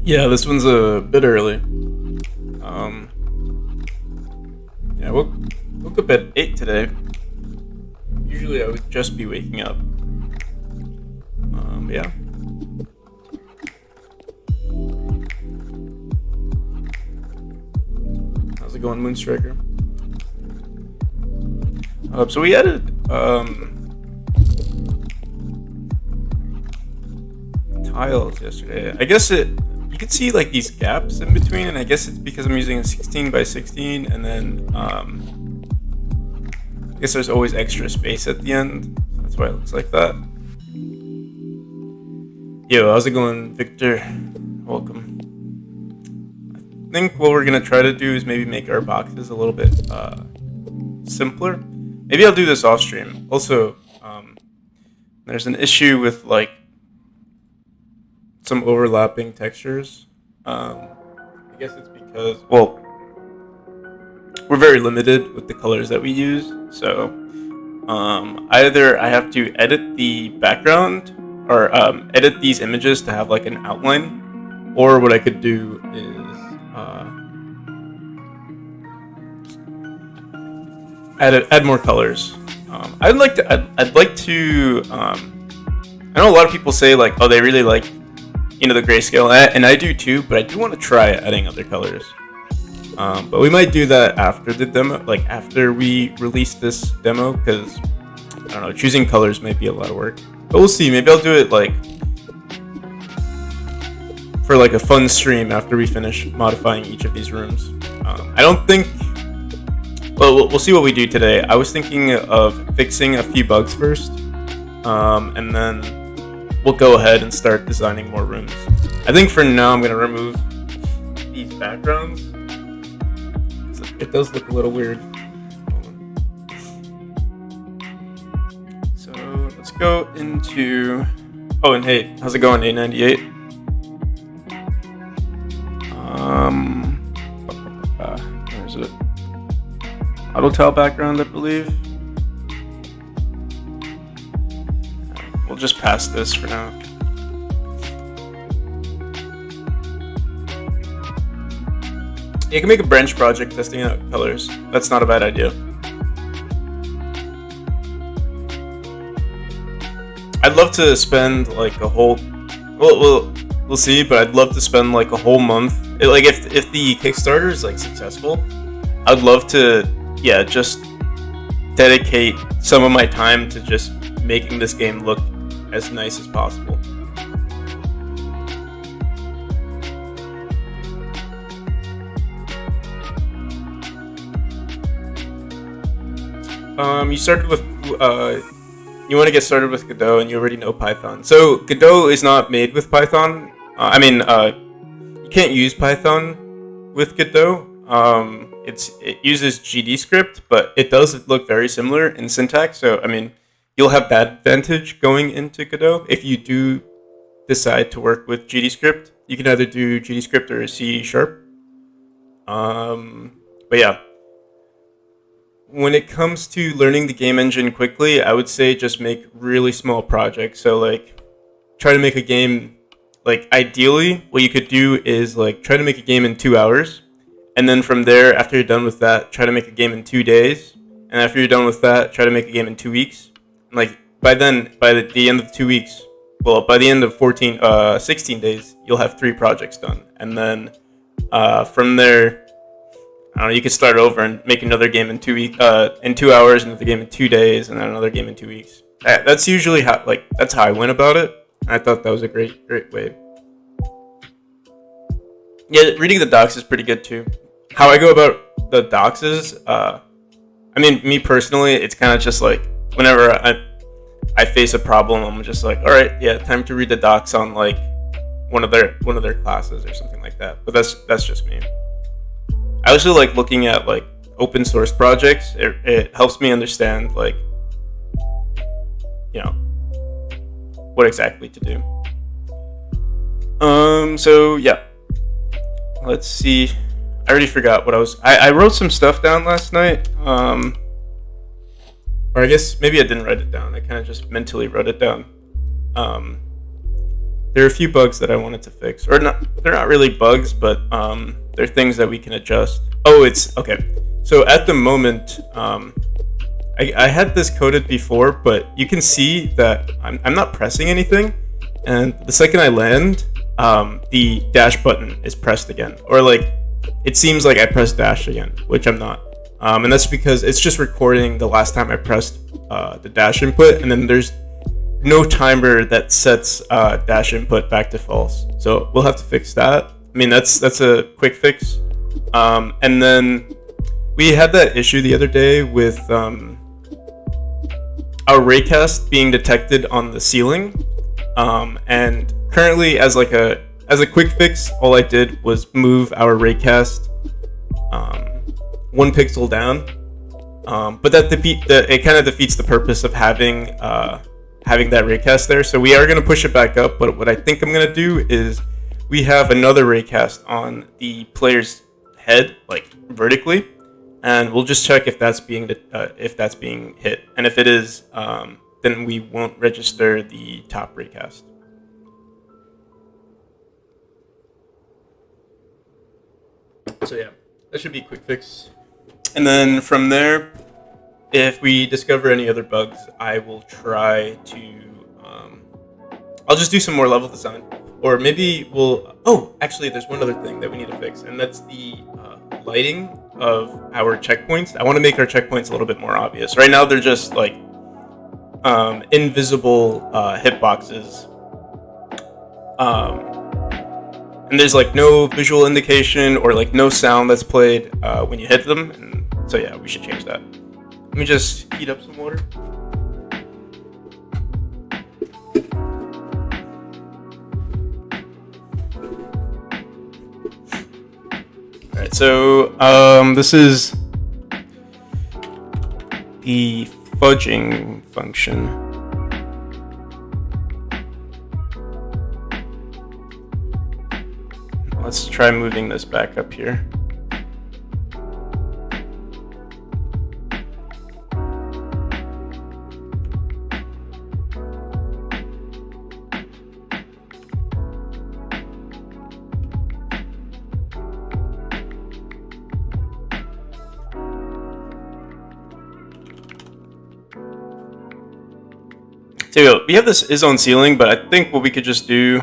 Yeah, this one's a bit early. Um, yeah, woke up at 8 today. Usually I would just be waking up. Yeah. How's it going, Moonstriker? So we added tiles yesterday. I guess you can see like these gaps in between, and I guess it's because I'm using a 16 by 16, and then I guess there's always extra space at the end. So that's why it looks like that. Yo, how's it going, Victor? Welcome. I think what we're gonna try to do is maybe make our boxes a little bit simpler. Maybe I'll do this off stream. Also, there's an issue with like some overlapping textures. I guess it's because, well, we're very limited with the colors that we use. So either I have to edit the background or edit these images to have like an outline, or what I could do is add more colors. I'd like to. I know a lot of people say like, oh, they really like, the grayscale, and I do too. But I do want to try adding other colors. But we might do that after the demo, like after we release this demo, because I don't know, choosing colors might be a lot of work. But we'll see. Maybe I'll do it like for like a fun stream after we finish modifying each of these rooms. I don't think. Well, we'll see what we do today. I was thinking of fixing a few bugs first, and then we'll go ahead and start designing more rooms. I think for now I'm gonna remove these backgrounds. It does look a little weird. So let's go into. Oh, and hey, how's it going, A98? Where is it? Auto tile background, I believe. We'll just pass this for now. You can make a branch project testing out colors. That's not a bad idea. I'd love to spend like a whole. We'll see, but I'd love to spend like a whole month. Like if the Kickstarter is like successful, I'd love to just dedicate some of my time to just making this game look as nice as possible. You started with, you want to get started with Godot, and you already know Python. So Godot is not made with Python. You can't use Python with Godot. It uses GDScript, but it does look very similar in syntax. So you'll have that advantage going into Godot if you do decide to work with GDScript. You can either do GDScript or C#. But yeah. When it comes to learning the game engine quickly, I would say just make really small projects. So like try to make a game, like ideally what you could do is like try to make a game in 2 hours. And then from there, after you're done with that, try to make a game in 2 days. And after you're done with that, try to make a game in 2 weeks. And like by the end of 2 weeks, by the end of 16 days, you'll have 3 projects done. And then from there, I don't know, you could start over and make another game in 2 hours, another game in 2 days, and then another game in 2 weeks. That's usually that's how I went about it. I thought that was a great way. Yeah, reading the docs is pretty good too. How I go about the docs is, me personally, it's kind of just like whenever I face a problem, I'm just like, all right, yeah, time to read the docs on like one of their classes or something like that. But that's just me. I also like looking at like open source projects. It helps me understand like, what exactly to do. So yeah, let's see. I already forgot what I wrote some stuff down last night. Or I guess maybe I didn't write it down. I kind of just mentally wrote it down. there are a few bugs that I wanted to fix, or not. They're not really bugs, but they're things that we can adjust. Oh, it's okay. So at the moment, I had this coded before, but you can see that I'm not pressing anything, and the second I land, the dash button is pressed again, or like it seems like I pressed dash again, which I'm not. And that's because it's just recording the last time I pressed the dash input, and then there's no timer that sets dash input back to false. So we'll have to fix that. I mean, that's a quick fix. And then we had that issue the other day with our raycast being detected on the ceiling. And currently, as a quick fix, all I did was move our raycast 1 pixel down. But it kind of defeats the purpose of having that raycast there. So we are going to push it back up. But what I think I'm going to do is we have another raycast on the player's head, like vertically, and we'll just check if that's being hit. And if it is, then we won't register the top raycast. So yeah, that should be a quick fix. And then from there, if we discover any other bugs, I will try to. I'll just do some more level design, or maybe we'll. Oh, actually, there's one other thing that we need to fix, and that's the lighting of our checkpoints. I want to make our checkpoints a little bit more obvious. Right now, they're just like invisible hitboxes, and there's like no visual indication or like no sound that's played when you hit them. And so yeah, we should change that. Let me just heat up some water. Alright, so this is the fudging function. Let's try moving this back up here. So we have this is on ceiling, but I think what we could just do,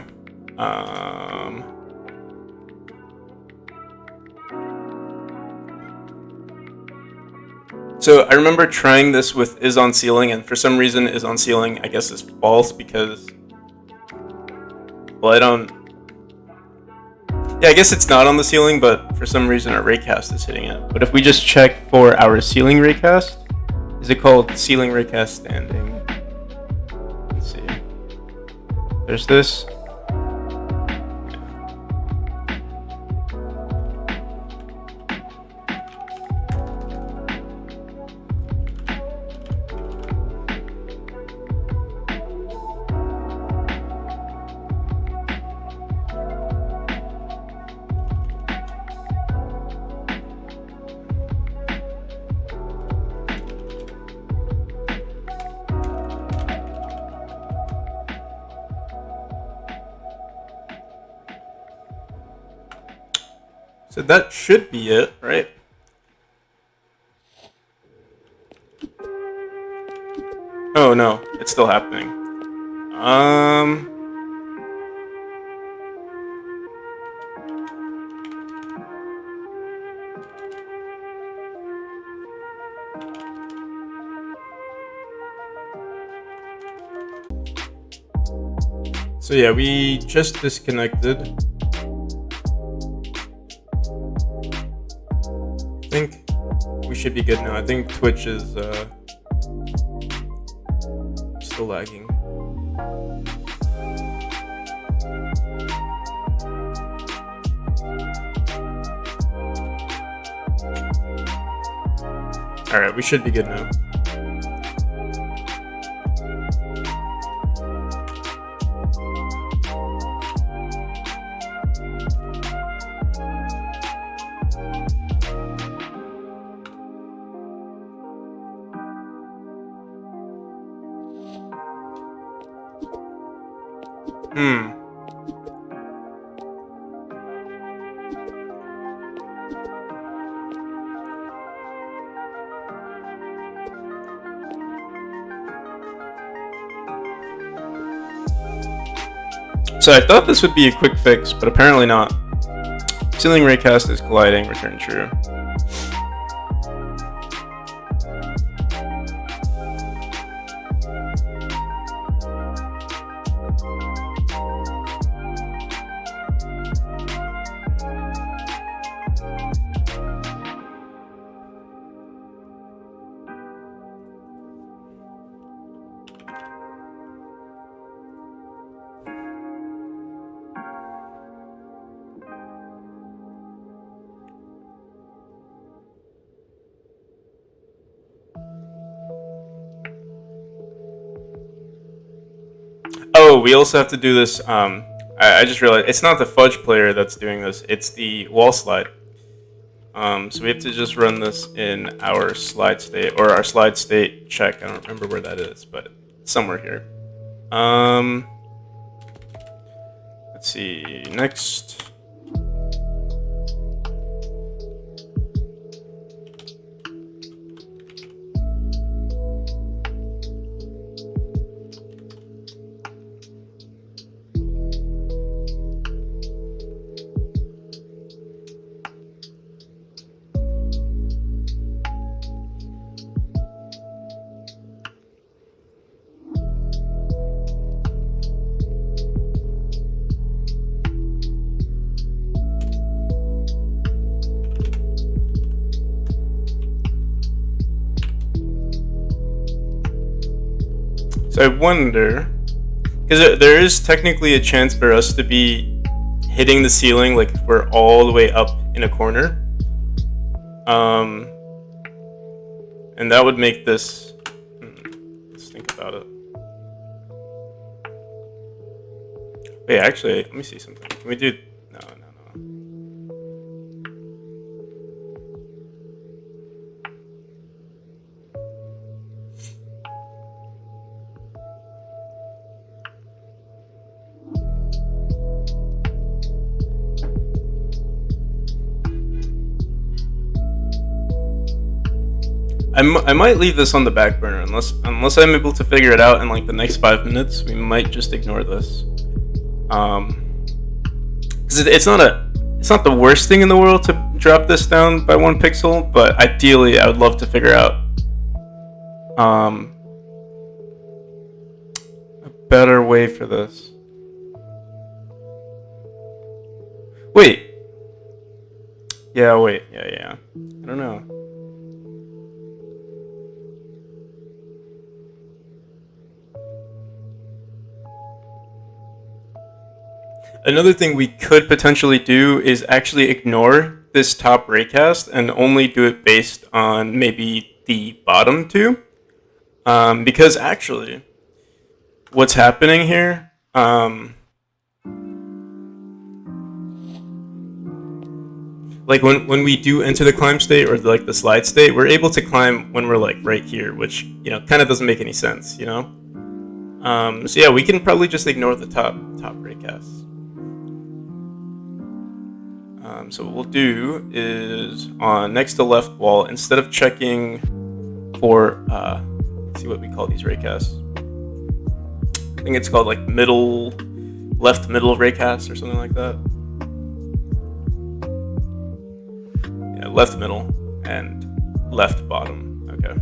so I remember trying this with is on ceiling, and for some reason is on ceiling I guess is false because, well, I guess it's not on the ceiling, but for some reason our raycast is hitting it. But if we just check for our ceiling raycast, is it called ceiling raycast standing? Let's see. There's this. So that should be it, right? Oh no, it's still happening. So yeah, we just disconnected. I think we should be good now. I think Twitch is still lagging. Alright, we should be good now. So I thought this would be a quick fix, but apparently not. Ceiling raycast is colliding, return true. Oh, we also have to do this. I just realized it's not the fudge player that's doing this. It's the wall slide. So we have to just run this in our slide state or our slide state check. I don't remember where that is, but it's somewhere here. Let's see. Next. So I wonder, because there is technically a chance for us to be hitting the ceiling, like if we're all the way up in a corner. And that would make this, let's think about it. Wait, actually, let me see something. Can we do, no. I might leave this on the back burner unless I'm able to figure it out in like the next 5 minutes. We might just ignore this. Because it's not the worst thing in the world to drop this down by 1 pixel, but ideally I would love to figure out a better way for this. Wait. Yeah. I don't know. Another thing we could potentially do is actually ignore this top raycast and only do it based on maybe the bottom two. Because actually, what's happening here, like when we do enter the climb state or like the slide state, we're able to climb when we're like right here, which, you know, kind of doesn't make any sense, you know? So yeah, we can probably just ignore the top raycasts. So what we'll do is on next to left wall, instead of checking for, let's see what we call these raycasts. I think it's called like left middle raycast or something like that. Yeah, left middle and left bottom. Okay.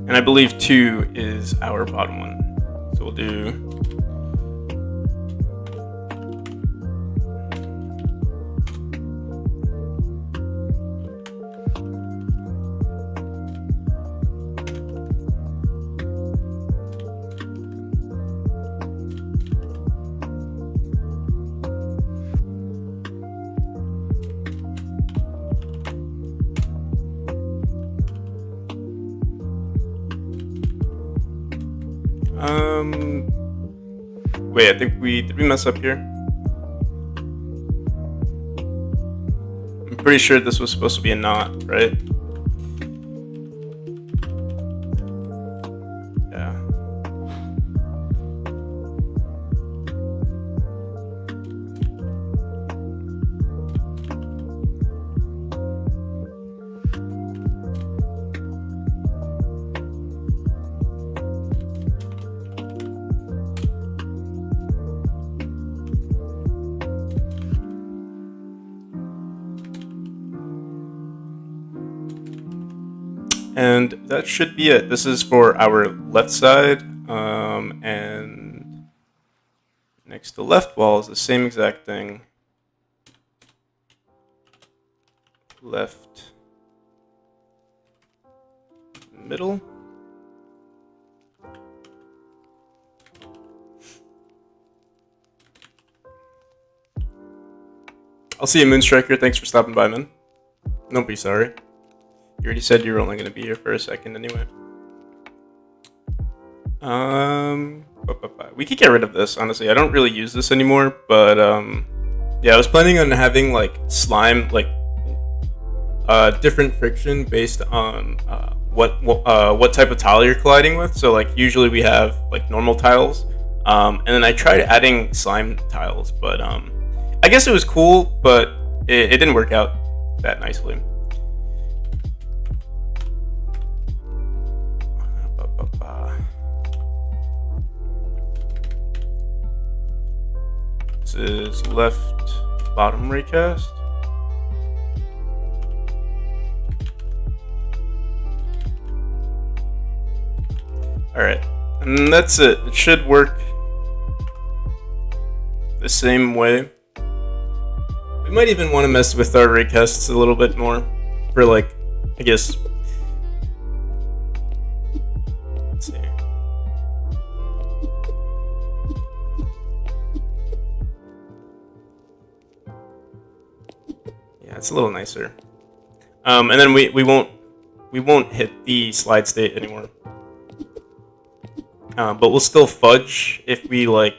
And I believe 2 is our bottom one. So we'll do wait, I think did we mess up here? I'm pretty sure this was supposed to be a knot, right? Yeah. And that should be it. This is for our left side, and next to left wall is the same exact thing. Left, middle. I'll see you, Moonstriker. Thanks for stopping by, man. Don't be sorry. You already said you were only going to be here for a second anyway. We could get rid of this, honestly. I don't really use this anymore, but yeah, I was planning on having like slime, like different friction based on what type of tile you're colliding with. So like usually we have like normal tiles, and then I tried adding slime tiles, but I guess it was cool, but it didn't work out that nicely. This is left bottom raycast. Alright, and that's it. It should work the same way. We might even want to mess with our raycasts a little bit more for, like, I guess. Let's see. Yeah, it's a little nicer. And then we won't hit the slide state anymore. But we'll still fudge if we like.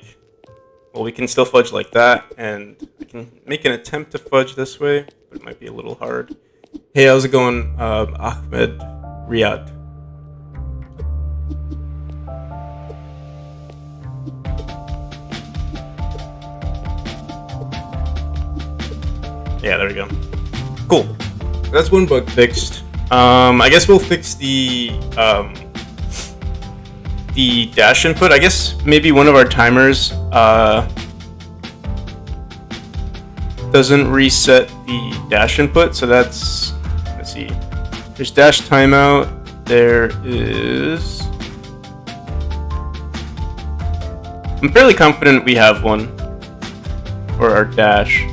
Well, we can still fudge like that, and I can make an attempt to fudge this way, but it might be a little hard. Hey, how's it going, Ahmed Riyad? Yeah, there we go. Cool. That's one bug fixed. I guess we'll fix the dash input. I guess maybe one of our timers doesn't reset the dash input, so that's, let's see, there's dash timeout, there is, I'm fairly confident we have one for our dash.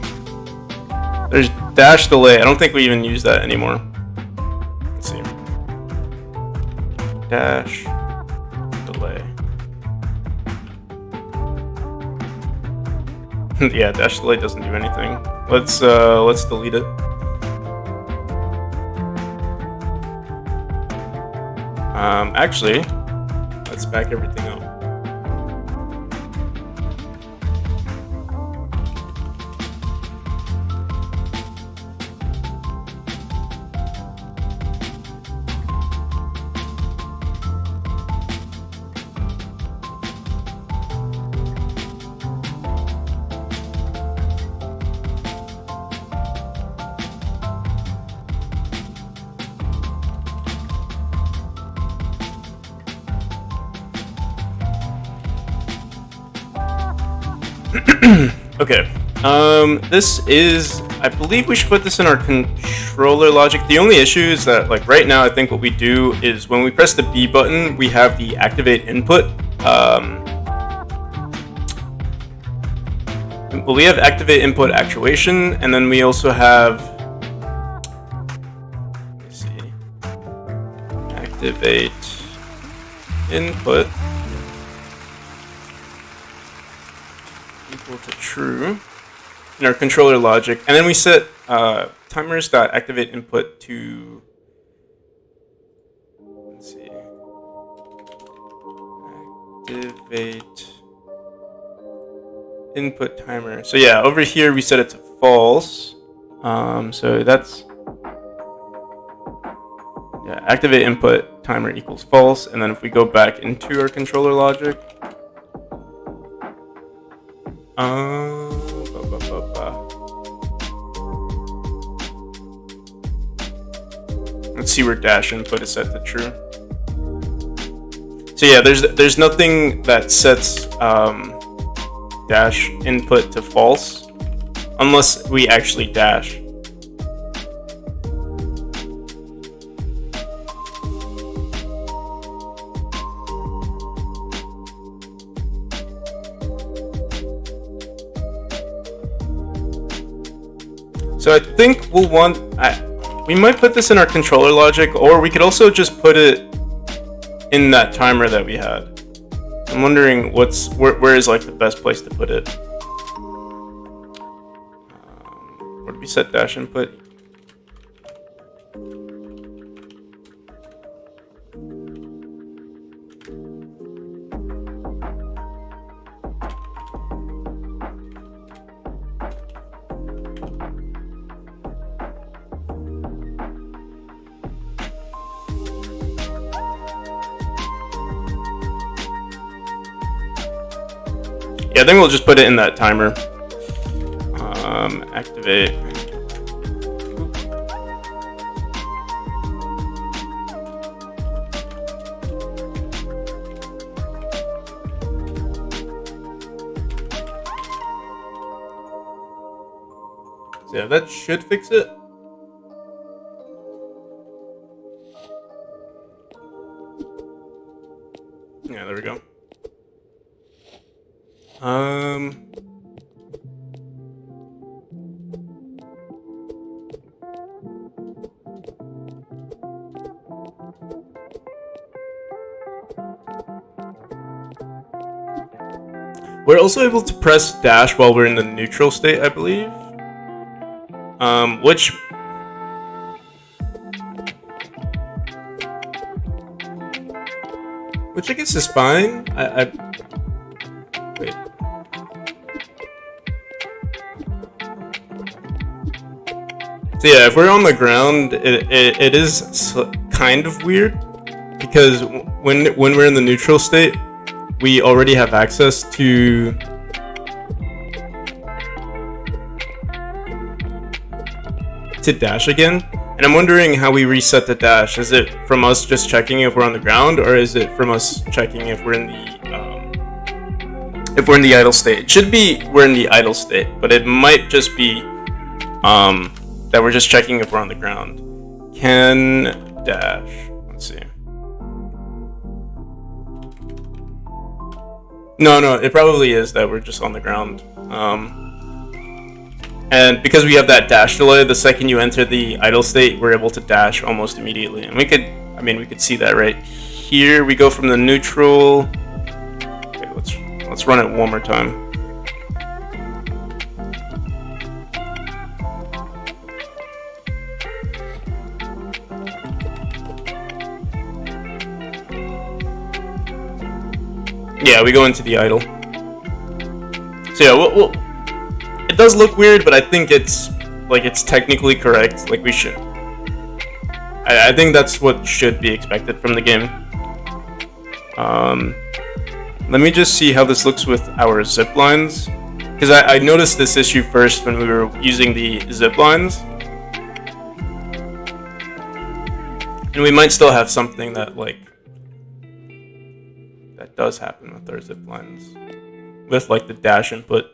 There's dash delay. I don't think we even use that anymore. Let's see. Dash delay. Yeah, dash delay doesn't do anything. Let's delete it. Actually, let's back everything up. Okay, this is, I believe we should put this in our controller logic. The only issue is that, like, right now I think what we do is when we press the B button, we have the activate input. Well, we have activate input actuation, and then we also have, let me see, activate input equal to true in our controller logic, and then we set timers.activate input to, let's see, activate input timer. So yeah, over here we set it to false. So that's, yeah, activate input timer equals false, and then if we go back into our controller logic, let's see where dash input is set to true. So yeah, there's nothing that sets dash input to false unless we actually dash. So I think we'll want. We might put this in our controller logic, or we could also just put it in that timer that we had. I'm wondering where is like the best place to put it. Where do we set dash input? Yeah, I think we'll just put it in that timer. Activate. So yeah, that should fix it. Yeah, there we go. We're also able to press dash while we're in the neutral state, I believe. Which I guess is fine. Wait. So yeah, if we're on the ground, it is kind of weird because when we're in the neutral state, we already have access to dash again. And I'm wondering how we reset the dash. Is it from us just checking if we're on the ground, or is it from us checking if we're in the idle state? It should be we're in the idle state, but it might just be that we're just checking if we're on the ground. Can dash. Let's see. No, it probably is that we're just on the ground. And because we have that dash delay, the second you enter the idle state, we're able to dash almost immediately. And we could see that right here. We go from the neutral. Okay, let's run it one more time. Yeah, we go into the idle. So yeah, it does look weird, but I think it's technically correct. Like we should. I think that's what should be expected from the game. Let me just see how this looks with our zip lines, because I noticed this issue first when we were using the zip lines, and we might still have something that does happen with our zip lines, with like the dash input.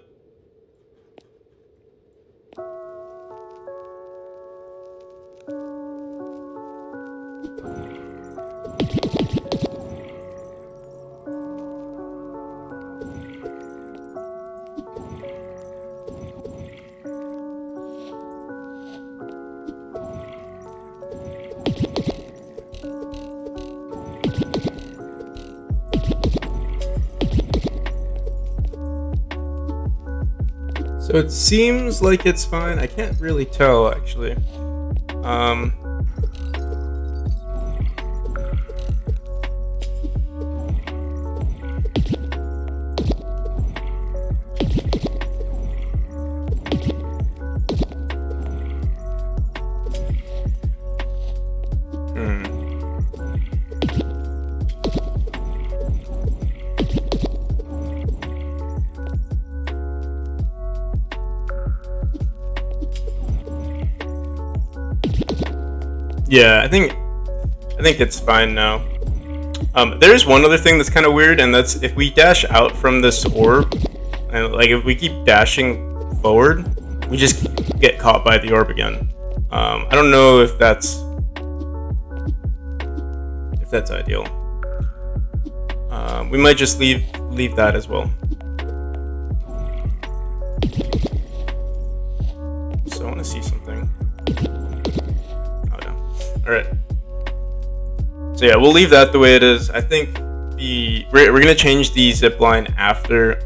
So it seems like it's fine. I can't really tell, actually. Yeah, I think it's fine now. There is one other thing that's kind of weird, and that's if we dash out from this orb, and like if we keep dashing forward, we just get caught by the orb again. I don't know if that's ideal. We might just leave that as well. So I want to see something. All right. So yeah, we'll leave that the way it is. I think we're gonna change the zipline after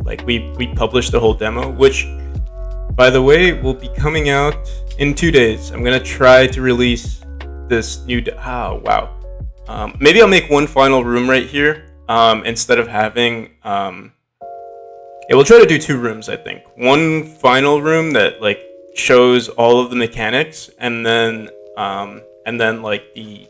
like we publish the whole demo, which by the way will be coming out in 2 days. I'm gonna try to release this new. Oh wow. Maybe I'll make one final room right here instead of having. Yeah, we'll try to do 2 rooms. I think one final room that like shows all of the mechanics, and then like the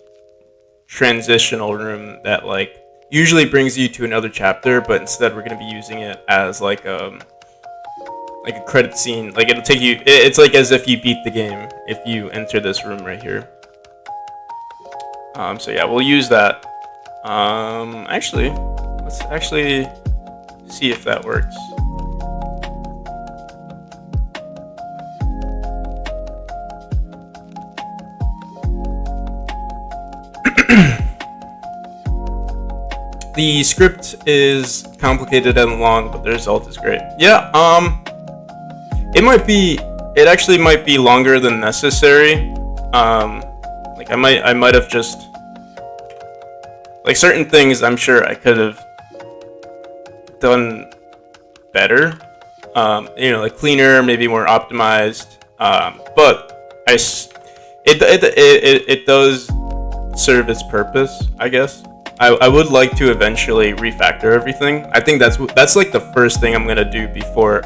transitional room that like usually brings you to another chapter, but instead we're gonna be using it as like a credit scene. Like it'll take you. It's like as if you beat the game if you enter this room right here. So yeah, we'll use that. Actually, let's actually see if that works. The script is complicated and long, but the result is great. Yeah, it actually might be longer than necessary. Like I might have just, like certain things I'm sure I could have done better. Like cleaner, maybe more optimized. But it does serve its purpose, I guess. I would like to eventually refactor everything. I think that's like the first thing I'm gonna do before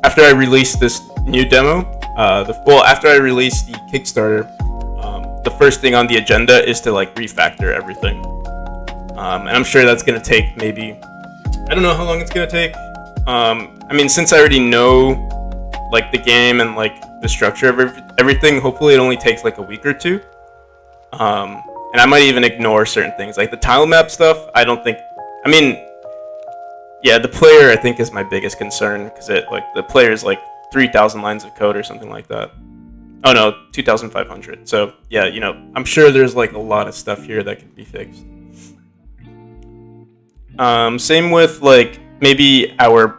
after I release this new demo. After I release the Kickstarter, the first thing on the agenda is to like refactor everything. And I'm sure that's gonna take maybe, I don't know how long it's gonna take. I mean, since I already know like the game and like the structure of everything, hopefully it only takes like a week or two. And I might even ignore certain things like the tile map stuff. I don't think. I mean, yeah, the player I think is my biggest concern because the player is like 3,000 lines of code or something like that. Oh no, 2,500. So yeah, I'm sure there's like a lot of stuff here that can be fixed. Same with like maybe our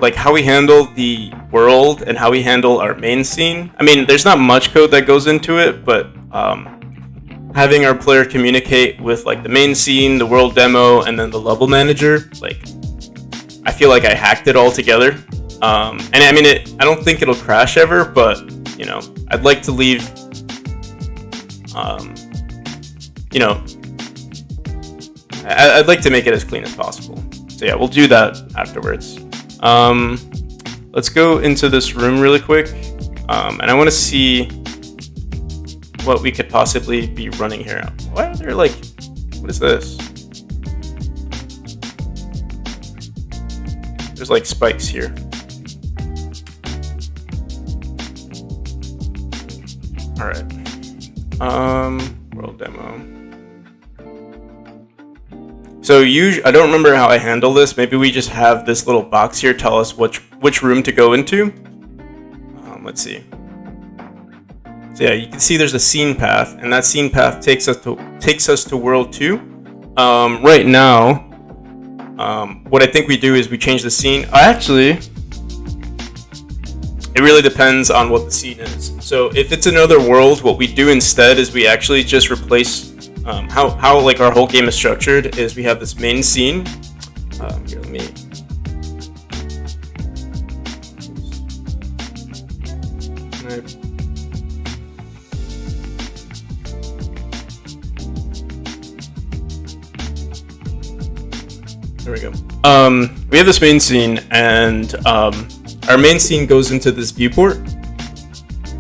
like how we handle the world and how we handle our main scene. I mean, there's not much code that goes into it, but having our player communicate with like the main scene, the world demo, and then the level manager, like I feel like I hacked it all together. And I mean, I don't think it'll crash ever, but I'd like to leave, I'd like to make it as clean as possible. So yeah, we'll do that afterwards. Let's go into this room really quick, and I want to see what we could possibly be running here. Why are there like, what is this? There's like spikes here. All right. World demo. So I don't remember how I handle this. Maybe we just have this little box here tell us which room to go into. Let's see. So yeah, you can see there's a scene path, and that scene path takes us to World 2. Right now, what I think we do is we change the scene. Actually, it really depends on what the scene is. So if it's another world, what we do instead is we actually just replace how like our whole game is structured. Is we have this main scene. Here, let me. There we go. We have this main scene, and our main scene goes into this viewport.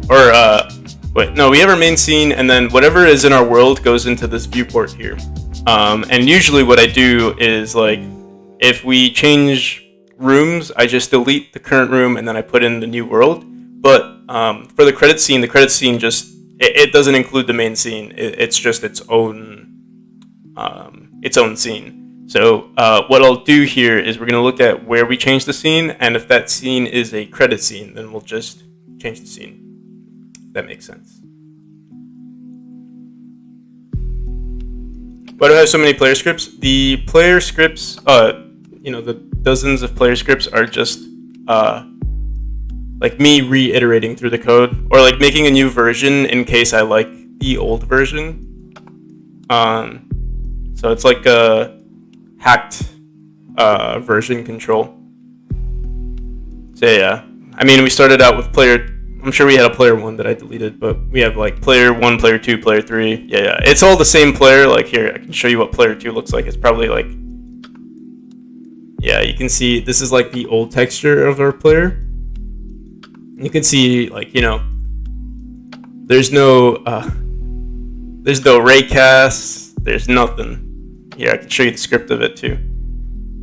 Or, wait, no, we have our main scene, and then whatever is in our world goes into this viewport here. And usually what I do is, like, if we change rooms, I just delete the current room, and then I put in the new world. But for the credit scene just, it doesn't include the main scene. It's just its own scene. So what I'll do here is we're going to look at where we change the scene, and if that scene is a credit scene, then we'll just change the scene. If that makes sense. Why do I have so many player scripts? The player scripts, the dozens of player scripts are just like me reiterating through the code, or like making a new version in case I like the old version. So it's like a hacked version control. So yeah, I mean, we started out with player. I'm sure we had a player 1 that I deleted, but we have like player 1, player 2, player 3. Yeah, it's all the same player. Like here, I can show you what player 2 looks like. It's probably like, yeah, you can see this is like the old texture of our player. You can see like, you know, there's no raycast. There's nothing. Here, I can show you the script of it too.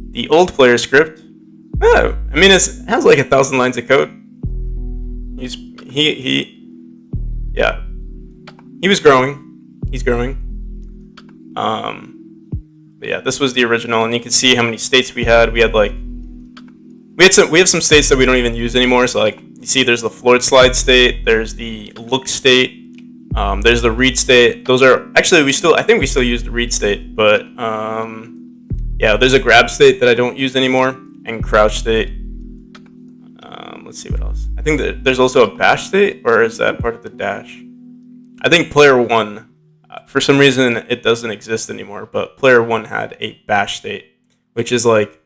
The old player script. Oh, I mean, it has like 1,000 lines of code. Yeah, he was growing. He's growing. But yeah, this was the original, and you can see how many states we had. We have some states that we don't even use anymore. So like, you see, there's the floor slide state. There's the look state. There's the read state. Those are actually I think we still use the read state, but yeah, there's a grab state that I don't use anymore, and crouch state. Let's see what else. I think that there's also a bash state, or is that part of the dash? I think player 1, for some reason it doesn't exist anymore, but player 1 had a bash state, which is like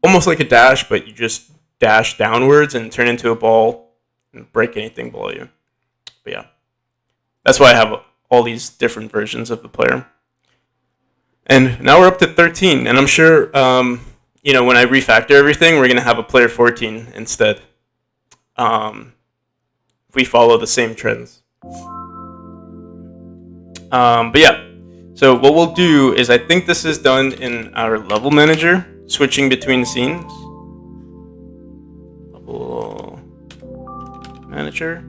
almost like a dash, but you just dash downwards and turn into a ball and break anything below you. But yeah, that's why I have all these different versions of the player. And now we're up to 13, and I'm sure, you know, when I refactor everything, we're gonna have a player 14 instead. If we follow the same trends. But yeah, so what we'll do is, I think this is done in our level manager, switching between scenes. Level manager.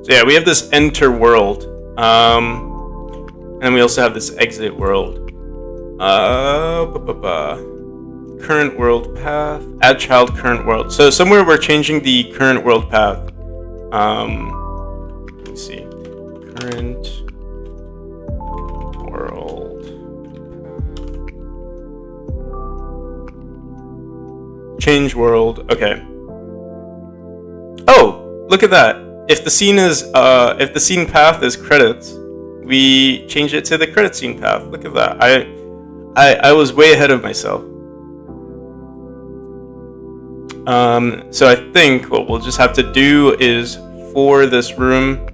So yeah, we have this enter world. And we also have this exit world. Current world path. Add child current world. So somewhere we're changing the current world path. Let's see. Current world path. Change world. Okay. Oh, look at that. If the scene path is credits, we change it to the credit scene path. Look at that. I was way ahead of myself. So I think what we'll just have to do is, for this room,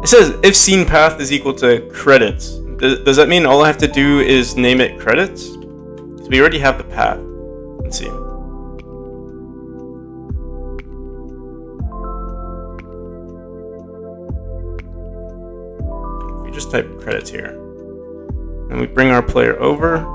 it says if scene path is equal to credits. Does that mean all I have to do is name it credits? Because we already have the path. Let's see. Just type credits here, and we bring our player over.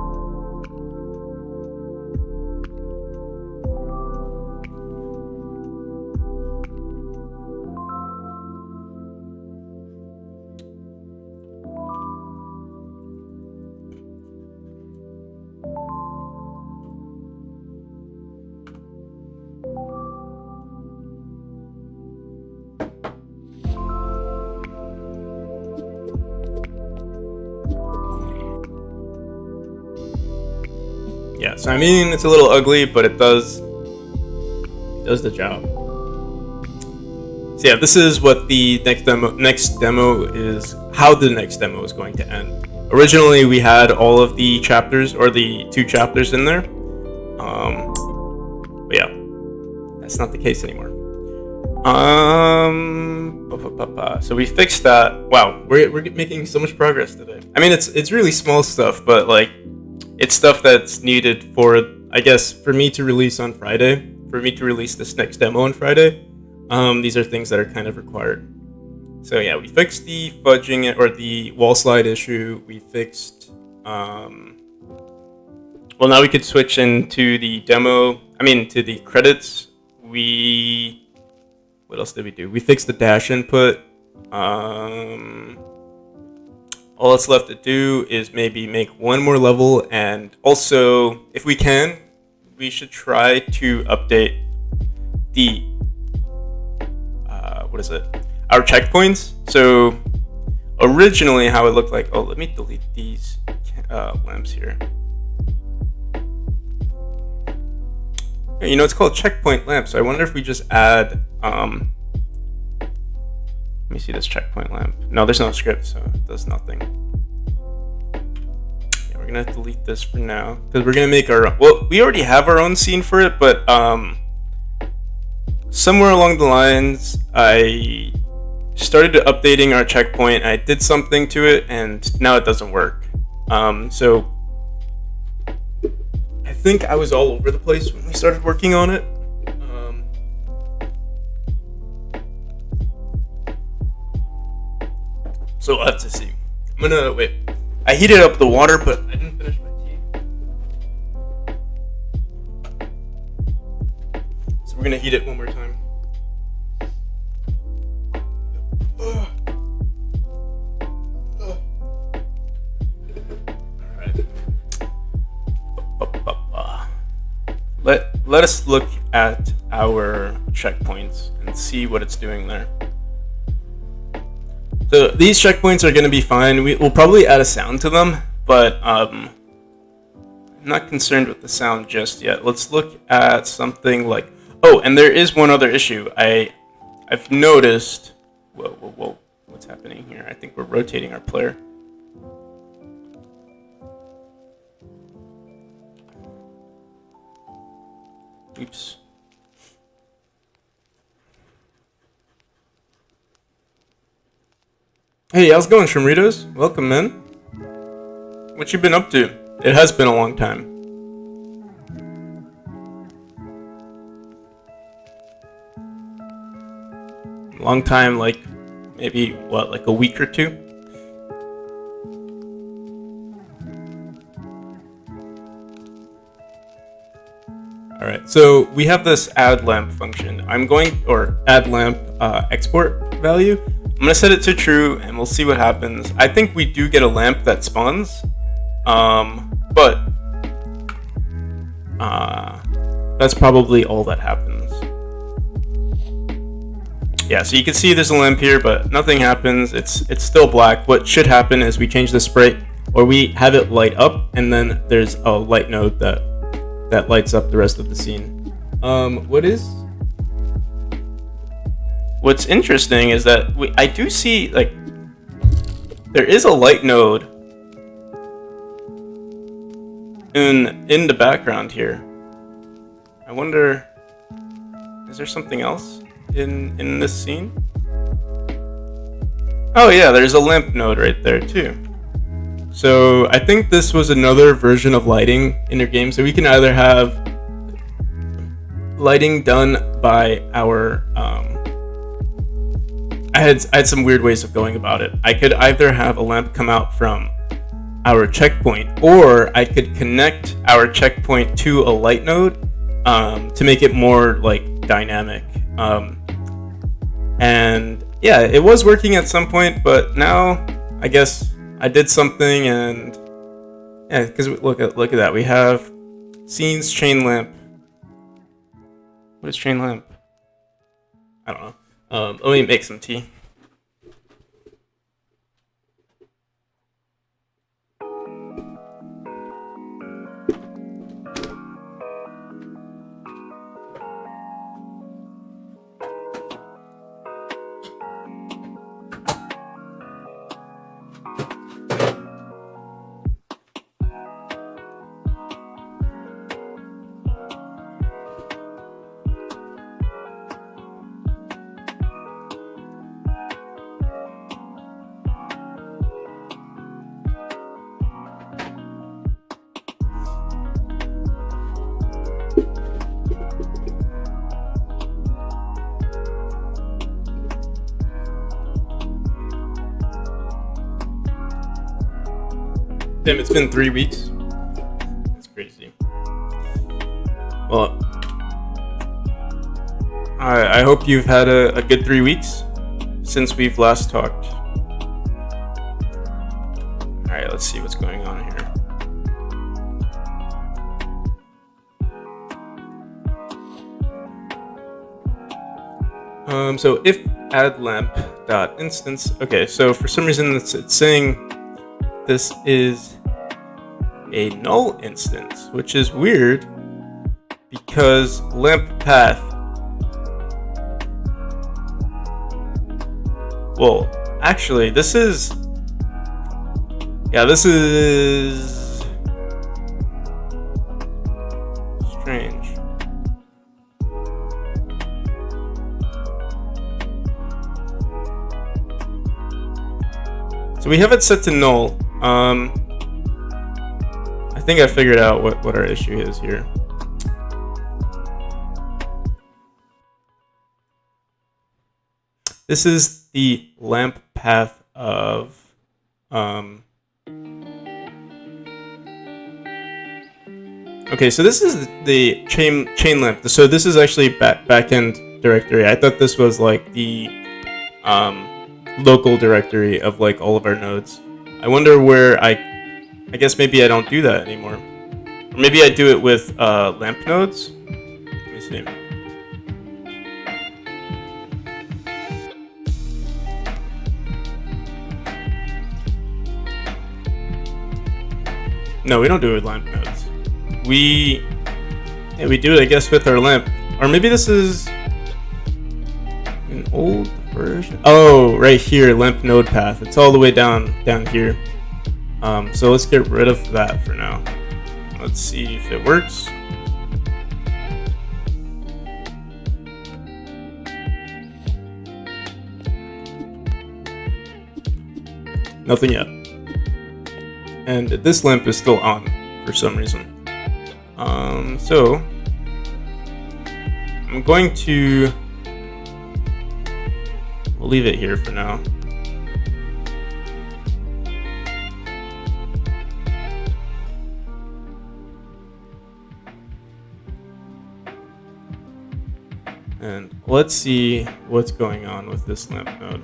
Yeah, so I mean, it's a little ugly, but it does the job. So yeah, this is what the next demo is, how the next demo is going to end. Originally, we had all of the chapters, or the 2 chapters in there. But yeah, that's not the case anymore. So we fixed that. Wow, we're making so much progress today. I mean, it's really small stuff, but like, it's stuff that's needed for, I guess, for me to release on Friday, for me to release this next demo on Friday. These are things that are kind of required. So yeah, we fixed the fudging, or the wall slide issue. We fixed, well, now we could switch into the demo, to the credits. What else did we do? We fixed the dash input. All that's left to do is maybe make one more level, and also, if we can, we should try to update the, our checkpoints. So originally how it looked like, let me delete these lamps here. You know, it's called checkpoint lamp, so I wonder if we just add, let me see this checkpoint lamp. No, there's no script, so it does nothing. Yeah, we're gonna delete this for now, because we're gonna make our, well, we already have our own scene for it, but somewhere along the lines, I started updating our checkpoint, I did something to it, and now it doesn't work. So I think I was all over the place when we started working on it. So I'll have to see. I'm gonna wait. I heated up the water, but I didn't finish my tea. So we're gonna heat it one more time. Let us look at our checkpoints and see what it's doing there. So these checkpoints are going to be fine. We'll probably add a sound to them, but I'm not concerned with the sound just yet. Let's look at something like, oh, and there is one other issue. I've noticed, whoa, what's happening here? I think we're rotating our player. Oops. Hey, how's it going, Shrimritos? Welcome, man. What you been up to? It has been a long time. Long time, like maybe what, like a week or two? Alright, so we have this add lamp function. Add lamp export value. I'm gonna set it to true and we'll see what happens. I think we do get a lamp that spawns, but that's probably all that happens. Yeah, so you can see there's a lamp here, but nothing happens. It's still black. What should happen is we change the sprite, or we have it light up, and then there's a light node that lights up the rest of the scene. What's interesting is that I do see, like, there is a light node in the background here. I wonder, is there something else in this scene? Oh yeah, there's a lamp node right there too. So I think this was another version of lighting in your game. So we can either have lighting done by our I had some weird ways of going about it. I could either have a lamp come out from our checkpoint, or I could connect our checkpoint to a light node to make it more like dynamic. And yeah, it was working at some point, but now I guess I did something, and yeah, because look at that. We have scenes chain lamp. What is chain lamp? I don't know. Let me make some tea. Damn, it's been 3 weeks. That's crazy. Well, I hope you've had a good 3 weeks since we've last talked. Alright, let's see what's going on here. So if add lamp dot instance. Okay, so for some reason it's saying this is a null instance, which is weird because lamp path. Well, actually, this is strange. So we have it set to null. I think I figured out what our issue is here. This is the lamp path of okay, so this is the chain lamp. So this is actually backend directory. I thought this was like the local directory of like all of our nodes. I wonder where I guess maybe I don't do that anymore. Or maybe I do it with lamp nodes. Let me see. No, we don't do it with lamp nodes. We do it, I guess, with our lamp. Or maybe this is an old version. Oh, right here, lamp node path. It's all the way down here. So let's get rid of that for now. Let's see if it works. Nothing yet. And this lamp is still on for some reason. So I'm going to we'll leave it here for now. And let's see what's going on with this lamp node.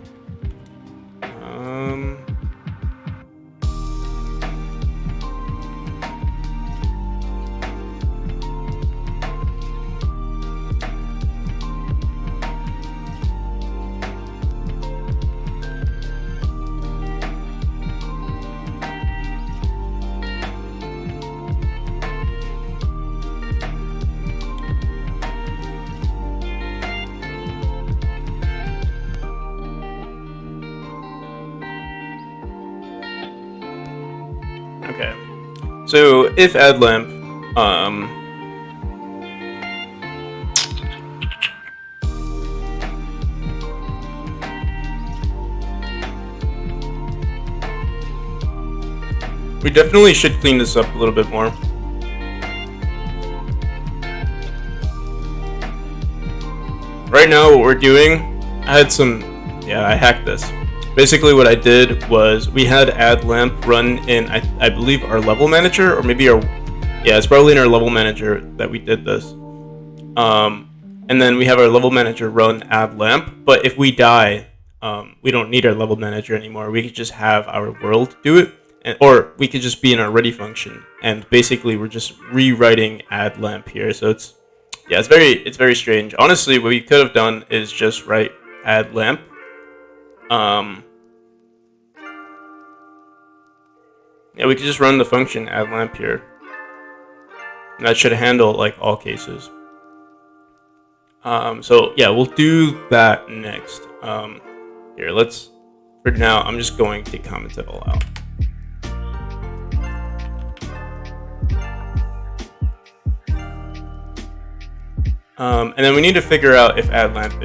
Okay, so if add lamp, we definitely should clean this up a little bit more. Right now, what we're doing, I hacked this. Basically what I did was we had add lamp run in, I believe, our level manager, or maybe it's probably in our level manager that we did this. And then we have our level manager run add lamp, but if we die, we don't need our level manager anymore. We could just have our world do it, or we could just be in our ready function. And basically we're just rewriting add lamp here. So it's very strange. Honestly, what we could have done is just write add lamp. We could just run the function add lamp here. And that should handle like all cases. So yeah, we'll do that next. Here, for now, I'm just going to comment it all out. And then we need to figure out if add lamp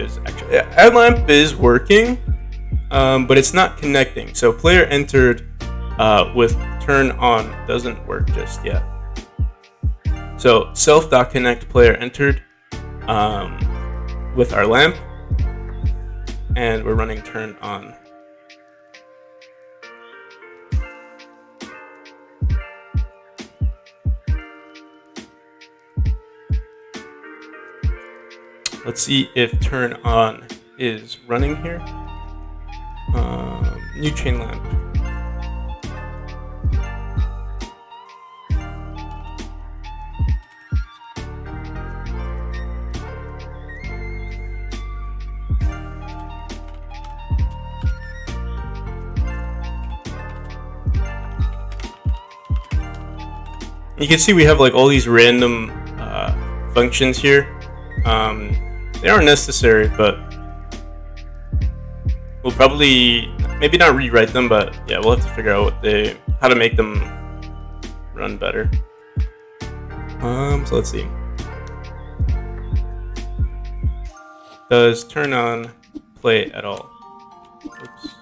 is working, but it's not connecting. So player entered with turn on doesn't work just yet. So self.connect player entered with our lamp, and we're running turn on. Let's see if turn on is running here. New chain lamp. You can see we have like all these random functions here. They aren't necessary, but we'll probably maybe not rewrite them, but yeah, we'll have to figure out how to make them run better. So let's see. Does turn on play at all? Oops.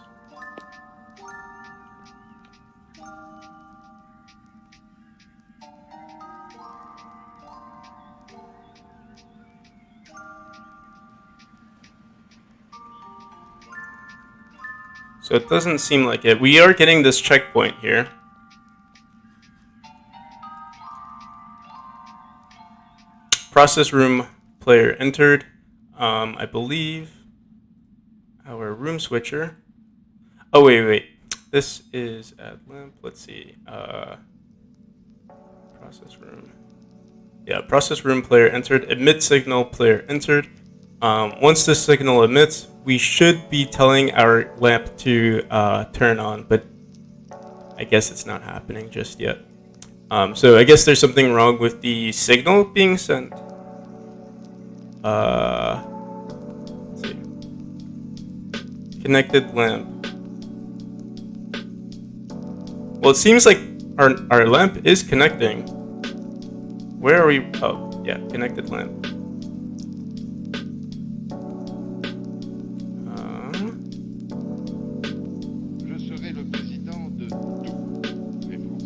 So it doesn't seem like it. We are getting this checkpoint here. Process room player entered. I believe our room switcher. Oh, wait. This is add lamp. Let's see. Process room. Yeah, process room player entered. Emit signal player entered. Once this signal emits, we should be telling our lamp to turn on, but I guess it's not happening just yet. So I guess there's something wrong with the signal being sent. Let's see. Connected lamp. Well, it seems like our lamp is connecting. Where are we? Oh, yeah, connected lamp.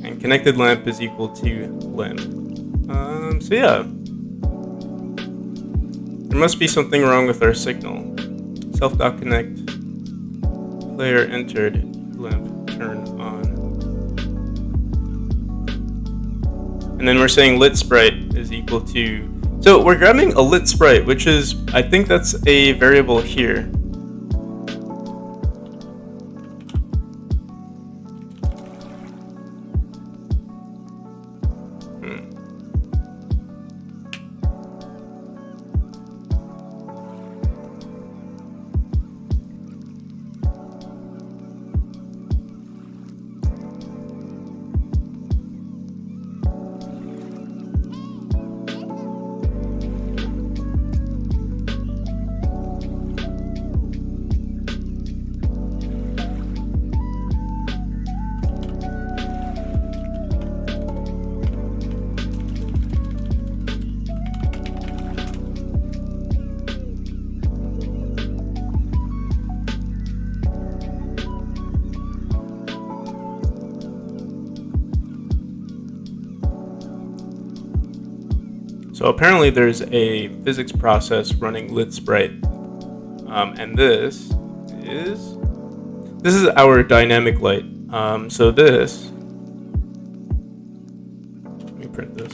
And connected lamp is equal to lamp. So yeah. There must be something wrong with our signal. Self.connect. Player entered. Lamp turn on. And then we're saying lit sprite is equal to. So we're grabbing a lit sprite, which is, I think that's a variable here. So apparently there's a physics process running lit sprite, and this is our dynamic light. So this, let me print this.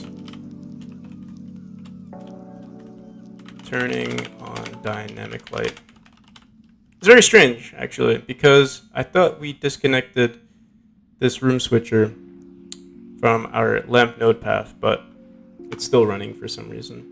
Turning on dynamic light. It's very strange, actually, because I thought we disconnected this room switcher from our lamp node path, but it's still running for some reason.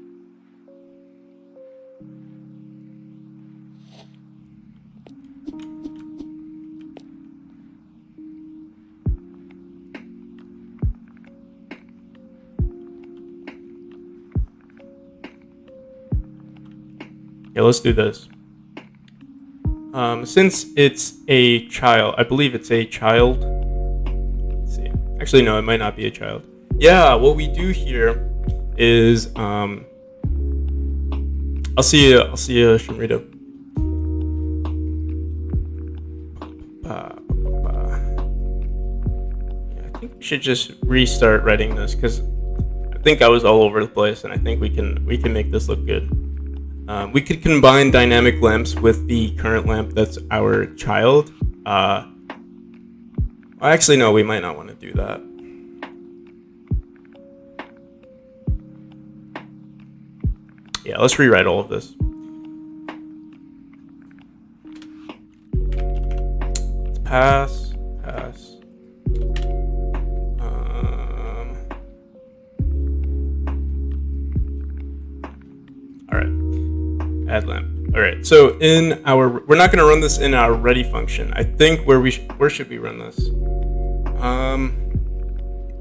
Yeah, let's do this. Since it's a child, I believe it's a child. Let's see. Actually, no, it might not be a child. Yeah, what we do here is I'll see you, Shamrito. Yeah, I think we should just restart writing this because I think I was all over the place, and I think we can make this look good. We could combine dynamic lamps with the current lamp that's our child. Well, actually, no, we might not want to do that. Yeah, let's rewrite all of this. Let's pass. All right. Add lamp. All right. So in our, we're not going to run this in our ready function. I think where should we run this?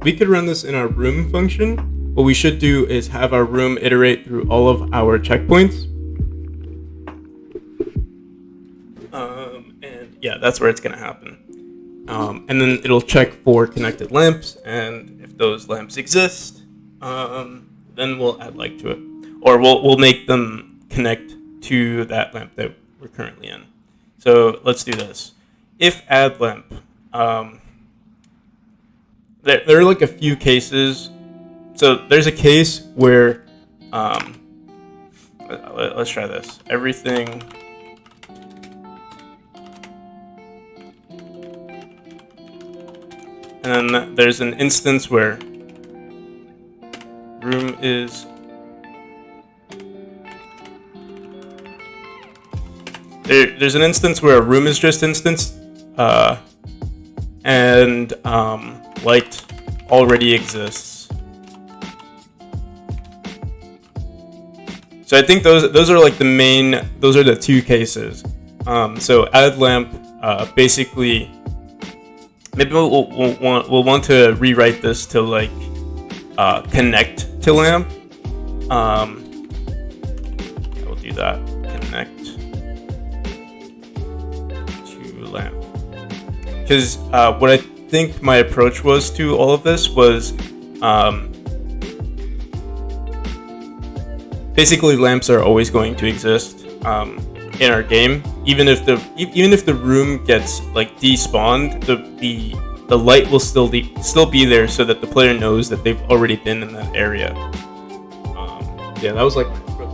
We could run this in our room function. what we should do is have our room iterate through all of our checkpoints. And yeah, that's where it's going to happen. And then it'll check for connected lamps, and if those lamps exist, then we'll add light to it, or we'll make them connect to that lamp that we're currently in. So let's do this. If add lamp, there are like a few cases. So there's a case where, let's try this. Everything. And then there's an instance where room is there's an instance where a room is just instanced, and light already exists. So I think those are like those are the two cases. So add lamp, basically, maybe we'll want to rewrite this to like connect to lamp. We'll do that. Connect to lamp. Because what I think my approach was to all of this was basically lamps are always going to exist in our game, even if the room gets like despawned, the light will still be there, so that the player knows that they've already been in that area. Yeah, that was like my approach.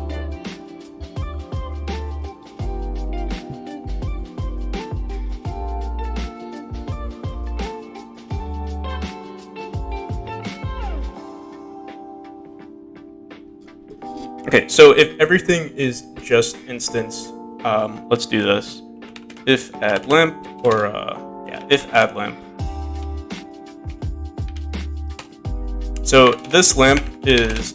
Okay, so if everything is just instance, let's do this. If add lamp, or if add lamp. So this lamp is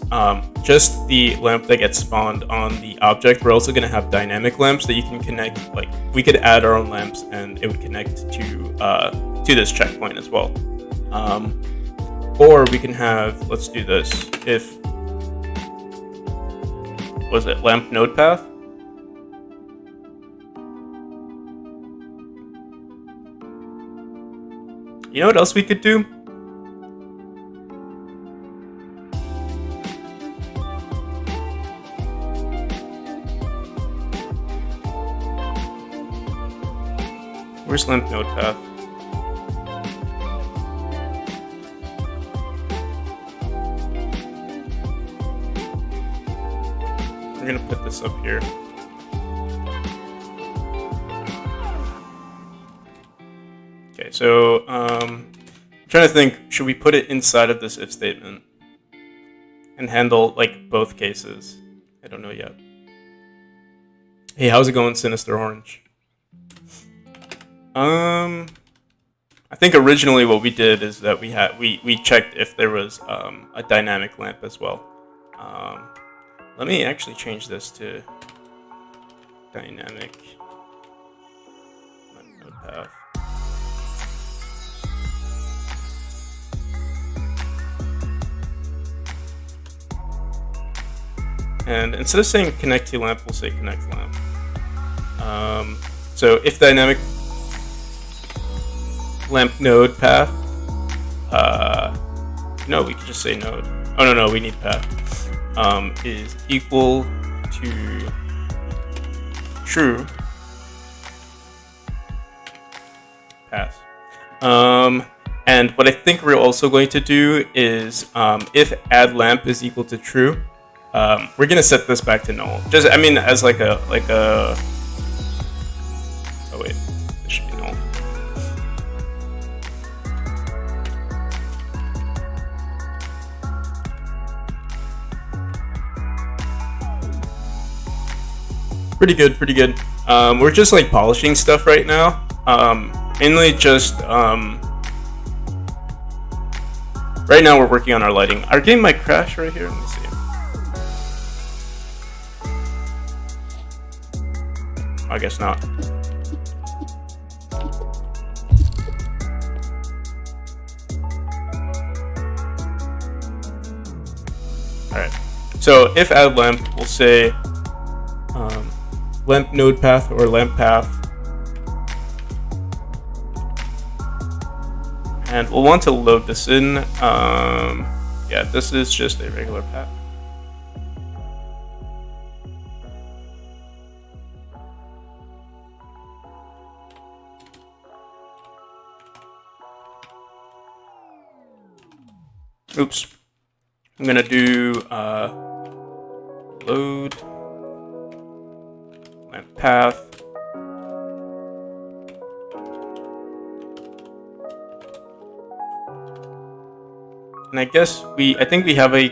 just the lamp that gets spawned on the object. We're also going to have dynamic lamps that you can connect. Like, we could add our own lamps and it would connect to this checkpoint as well. Or we can have, let's do this. If was it lamp node path? You know what else we could do? Where's lamp node path? We're gonna put this up here. Okay, so I'm trying to think, should we put it inside of this if statement and handle like both cases? I don't know yet. Hey, how's it going, Sinister Orange? I think originally what we did is that we checked if there was a dynamic lamp as well. Let me actually change this to dynamic node path. And instead of saying connect to lamp, we'll say connect lamp. So if dynamic lamp node path, no, we could just say node. Oh no, we need path. Is equal to true pass. And what I think we're also going to do is if add lamp is equal to true, we're gonna set this back to null. Just, I mean, as like a oh wait, this should be null. Pretty good. We're just like polishing stuff right now. Mainly just right now we're working on our lighting. Our game might crash right here. Let me see. I guess not. So if add lamp, we'll say lamp node path or lamp path. And we'll want to load this in. Yeah, this is just a regular path. Oops. I'm gonna do load lamp path. And I guess I think we have a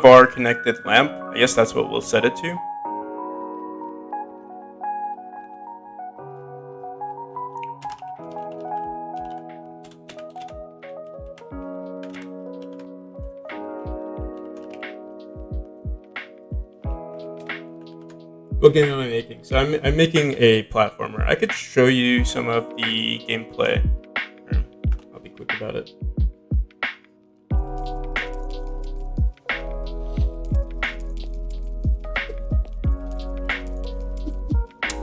var connected lamp. I guess that's what we'll set it to. What game am I making? So I'm making a platformer. I could show you some of the gameplay. I'll be quick about it.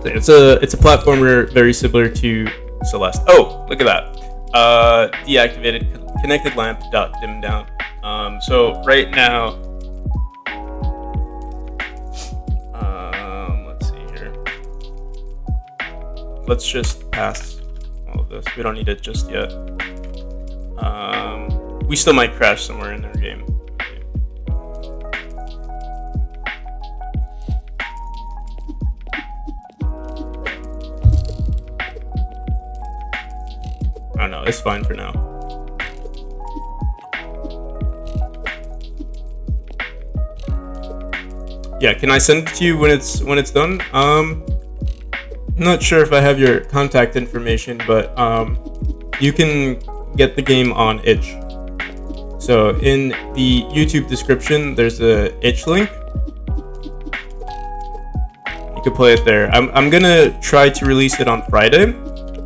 It's a platformer very similar to Celeste. Oh, look at that. Deactivated connected lamp dot dim down. So right now, let's see here. Let's just pass all of this. We don't need it just yet. We still might crash somewhere in our game. I don't know, it's fine for now. Yeah, can I send it to you when it's done? I'm not sure if I have your contact information, but you can get the game on itch. So in the YouTube description, there's a itch link. You can play it there. I'm gonna try to release it on Friday,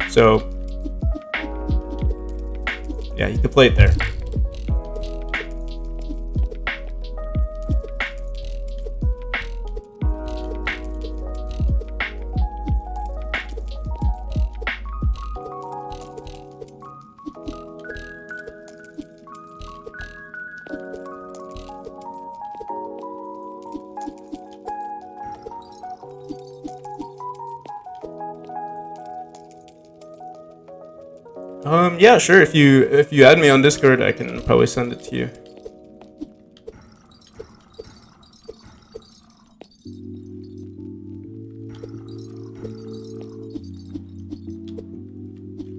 so yeah, you can play it there. Yeah, sure. If you add me on Discord, I can probably send it to you.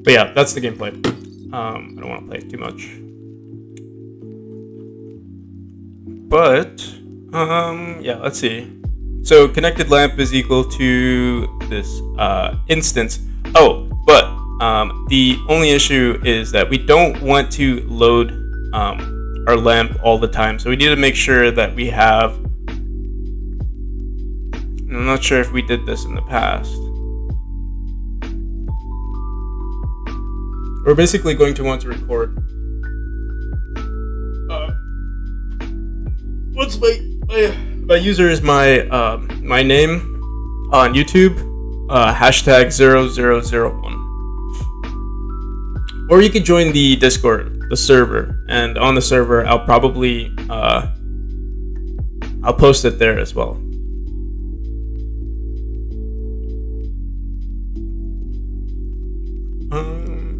But yeah, that's the gameplay. I don't want to play it too much. But yeah, let's see. So connected lamp is equal to this instance. Oh, but the only issue is that we don't want to load our lamp all the time. So we need to make sure that we have... I'm not sure if we did this in the past. We're basically going to want to record. What's my user is my my name on YouTube, hashtag 0001. Or you could join the Discord, the server, and on the server, I'll probably I'll post it there as well.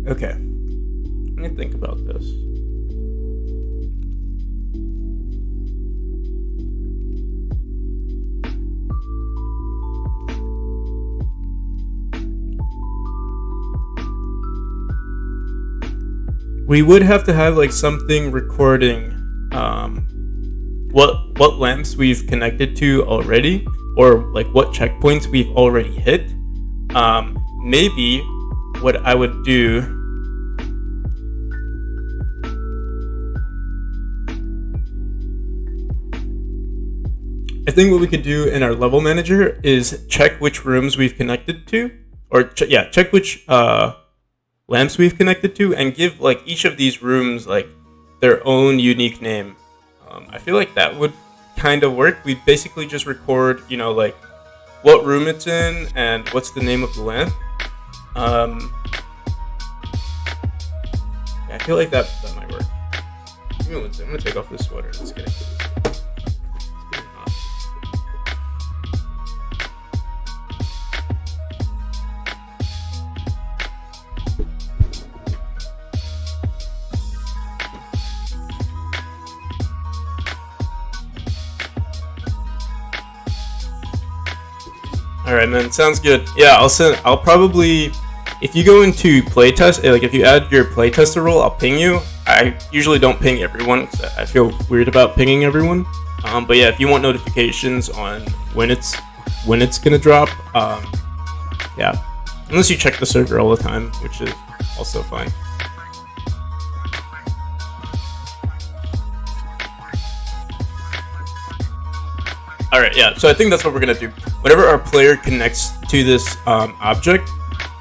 Okay. Let me think about this. We would have to have like something recording what lamps we've connected to already, or like what checkpoints we've already hit. Maybe what I would do I think what we could do in our level manager is check which rooms we've connected to, or check which lamps we've connected to, and give like each of these rooms like their own unique name. I feel like that would kind of work. We basically just record, like what room it's in and what's the name of the lamp. Um, yeah, I feel like that might work. Give me one second. I'm gonna take off this sweater. It's getting hot. All right, man. Sounds good. Yeah, I'll probably, if you go into playtest, like if you add your playtester role, I'll ping you. I usually don't ping everyone because I feel weird about pinging everyone. But yeah, if you want notifications on when it's gonna drop, yeah, unless you check the server all the time, which is also fine. All right, yeah. So I think that's what we're gonna do. Whenever our player connects to this object,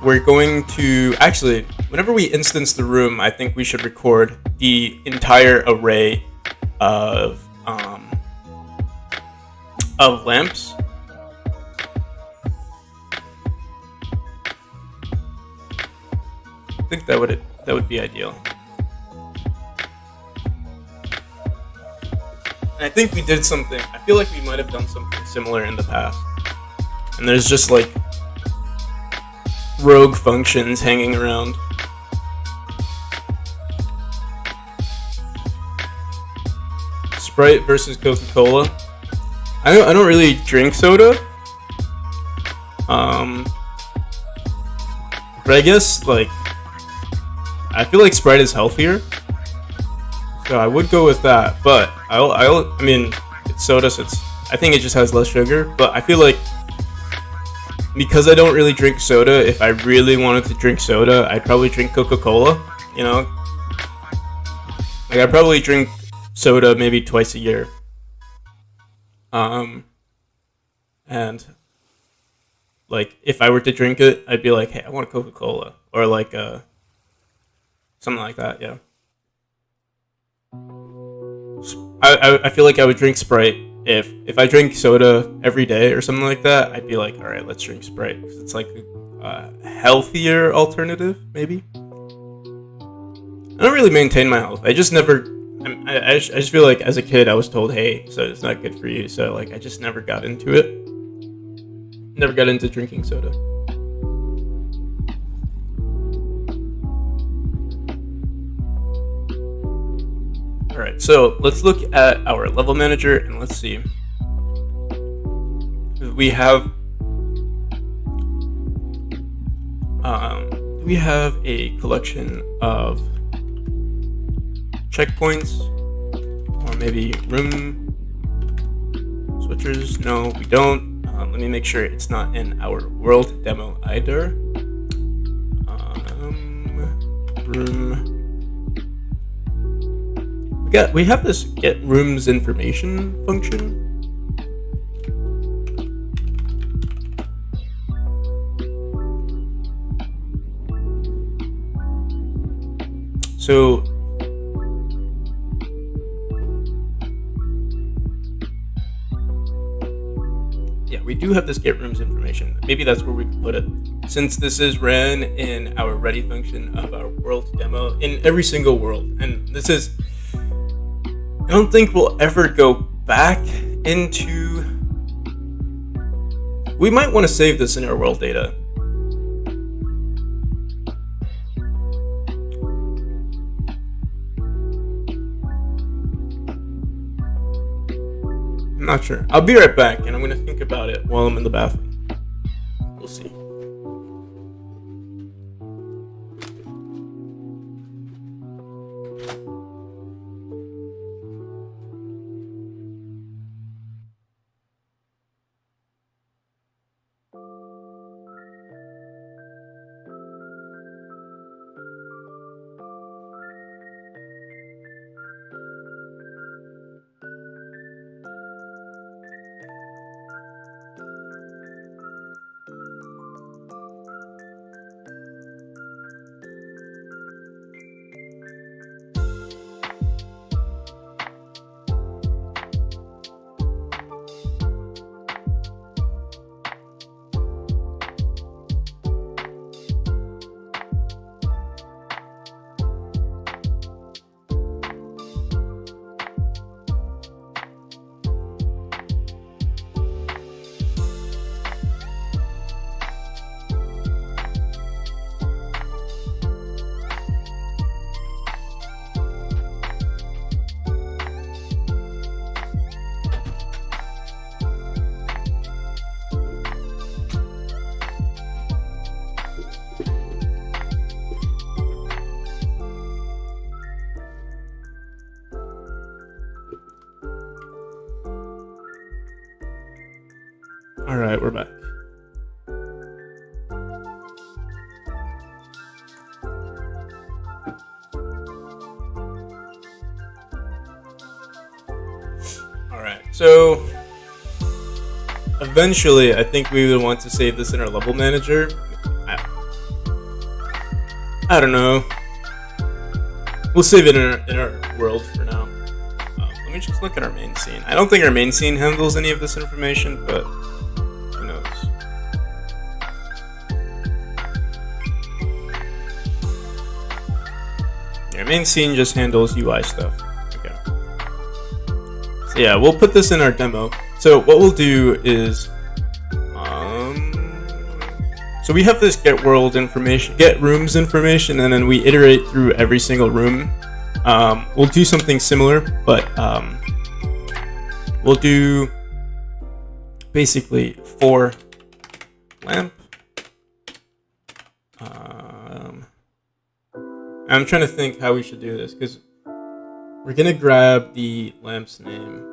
we're going to actually, whenever we instance the room, I think we should record the entire array of lamps. I think that would be ideal. And I think we did something. I feel like we might have done something similar in the past. And there's just like rogue functions hanging around. Sprite versus Coca-Cola. I don't really drink soda. But I guess like I feel like Sprite is healthier. So I would go with that, but I mean, it's soda, so I think it just has less sugar. But I feel like because I don't really drink soda, if I really wanted to drink soda, I'd probably drink Coca-Cola. Like I probably drink soda maybe twice a year. And like if I were to drink it, I'd be like, hey, I want a Coca-Cola, or like something like that. Yeah. I feel like I would drink Sprite if I drink soda every day or something like that. I'd be like, all right, let's drink Sprite because it's like a healthier alternative, maybe. I don't really maintain my health. I just never. I just feel like as a kid I was told, hey, so it's not good for you. So like I just never got into it. Never got into drinking soda. Alright, so let's look at our level manager and let's see. We have a collection of checkpoints, or maybe room switchers. No, we don't. Let me make sure it's not in our world demo either. Room. We have this get rooms information function. So yeah, we do have this get rooms information. Maybe that's where we could put it. Since this is ran in our ready function of our world demo in every single world, and this is, I don't think we'll ever go back into. We might want to save this in our world data. I'm not sure. I'll be right back, and I'm gonna think about it while I'm in the bathroom. We'll see. All right, we're back. All right, so eventually, I think we would want to save this in our level manager. I, I don't know. We'll save it in our world for now. Let me just look at our main scene. I don't think our main scene handles any of this information, but who knows? Our main scene just handles UI stuff. Okay. So yeah, we'll put this in our demo. So what we'll do is, so we have this get world information, get rooms information, and then we iterate through every single room. We'll do something similar, but we'll do basically for lamp. I'm trying to think how we should do this, because we're gonna grab the lamp's name,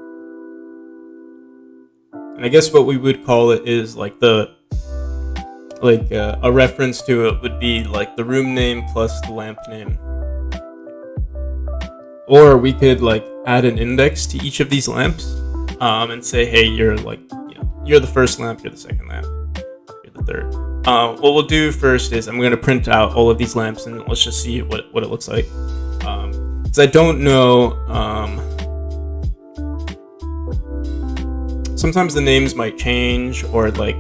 and I guess what we would call it is like a reference to it would be like the room name plus the lamp name. Or we could like add an index to each of these lamps, and say, hey, you're like, you're the first lamp, you're the second lamp, you're the third. What we'll do first is I'm going to print out all of these lamps, and let's just see what it looks like. Because I don't know, sometimes the names might change, or like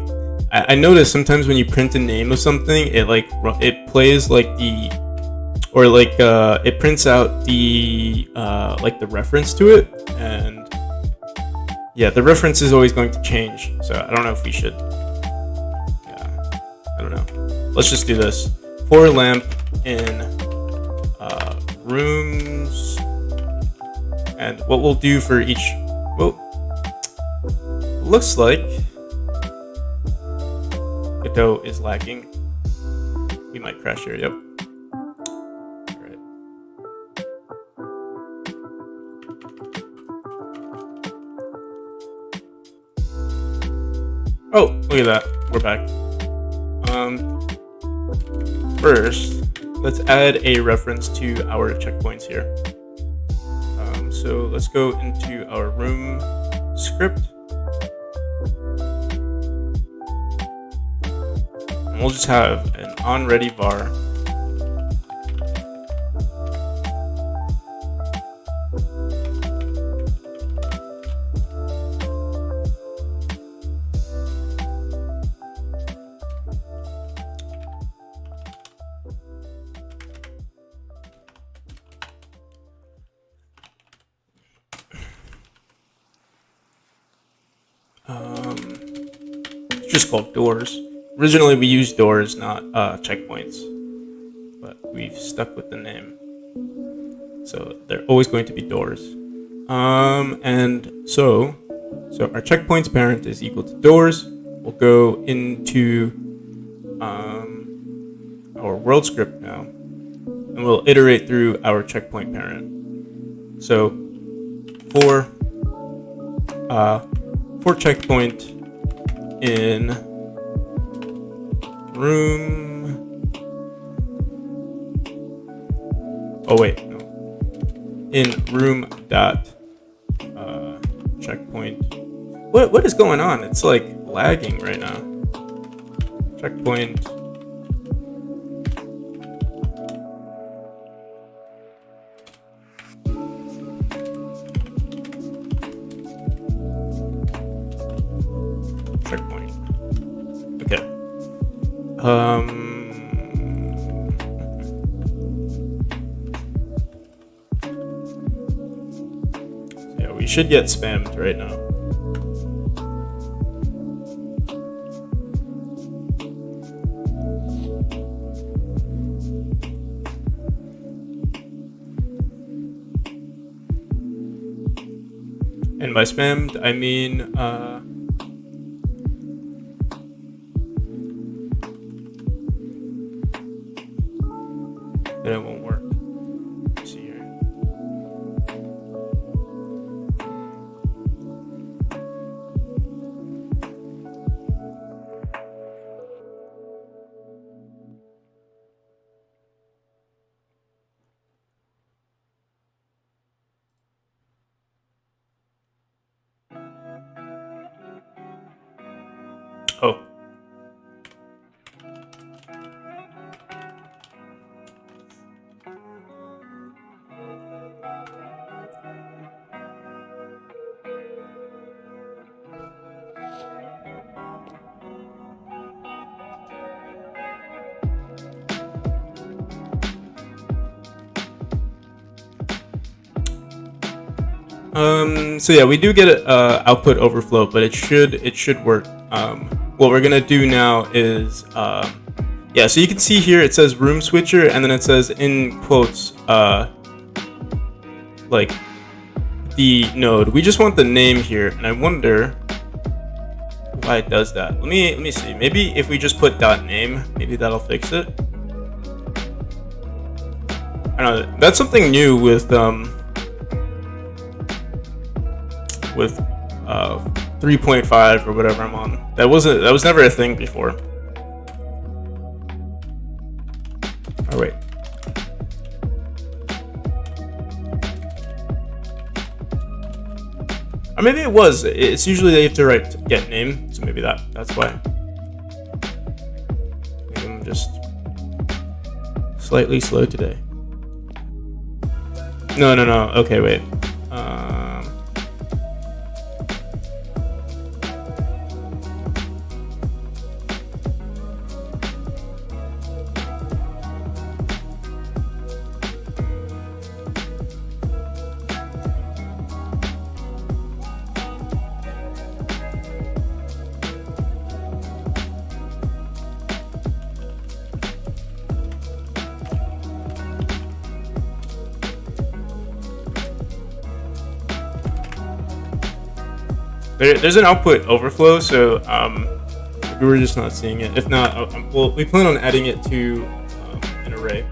I notice sometimes when you print a name of something, it plays like it prints out the like the reference to it, and yeah, the reference is always going to change. So I don't know if we should. Yeah, I don't know. Let's just do this. For lamp in rooms, and what we'll do for each. Well, looks like Godot is lagging. We might crash here. Yep. Oh, look at that. We're back. First, let's add a reference to our checkpoints here. So let's go into our room script. And we'll just have an onReady var. It's just called doors. Originally we used doors, not checkpoints, but we've stuck with the name. So they're always going to be doors. And so our checkpoints parent is equal to doors. We'll go into our world script now, and we'll iterate through our checkpoint parent. So for checkpoint in room. Oh wait, no. In room dot checkpoint. What is going on? It's like lagging right now. Checkpoint. Checkpoint. Okay. Yeah, we should get spammed right now. And by spammed, I mean that it won't work. Let's see here. Oh. So yeah, we do get a output overflow, but it should work. What we're gonna do now is yeah. So you can see here it says room switcher, and then it says in quotes like the node. We just want the name here, and I wonder why it does that. Let me see. Maybe if we just put .name, maybe that'll fix it. I don't know. That's something new with 3.5 or whatever I'm on. That was never a thing before. All right. Or maybe it was. It's usually they have to write get name, so maybe that's why. Maybe I'm just slightly slow today. No. Okay, wait. There's an output overflow, so we were just not seeing it. If not, well, we plan on adding it to an array.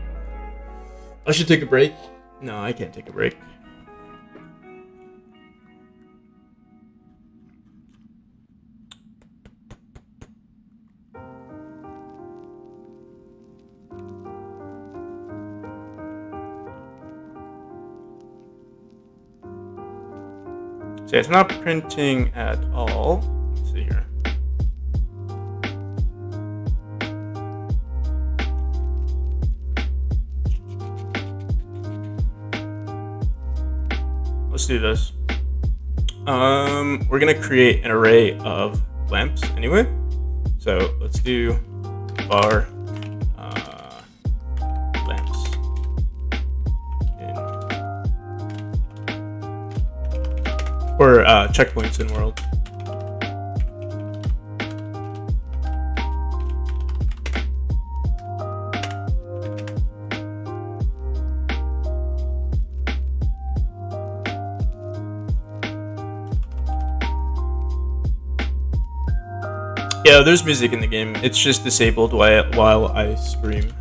I should take a break. No, I can't take a break. So it's not printing at all. Let's see here. Let's do this. We're gonna create an array of lamps anyway. So let's do var lamps. Or checkpoints in world. Yeah, there's music in the game. It's just disabled while I stream.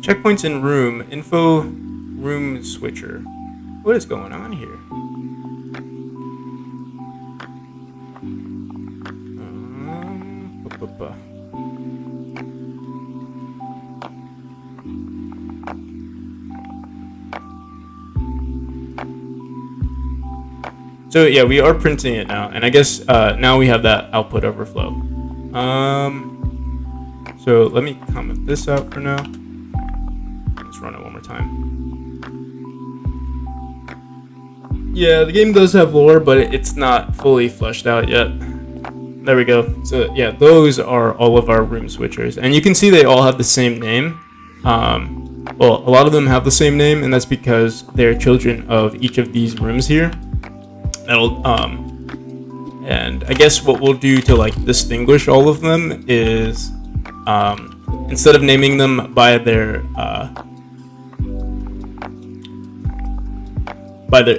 Checkpoints in room, info, room switcher. What is going on here? So yeah, we are printing it now, and I guess now we have that output overflow. So let me comment this out for now. Let's run it one more time. Yeah, the game does have lore, but it's not fully fleshed out yet. There we go. So yeah, those are all of our room switchers, and you can see they all have the same name. Well, a lot of them have the same name, and that's because they're children of each of these rooms here. And I guess what we'll do to like distinguish all of them is, instead of naming them by their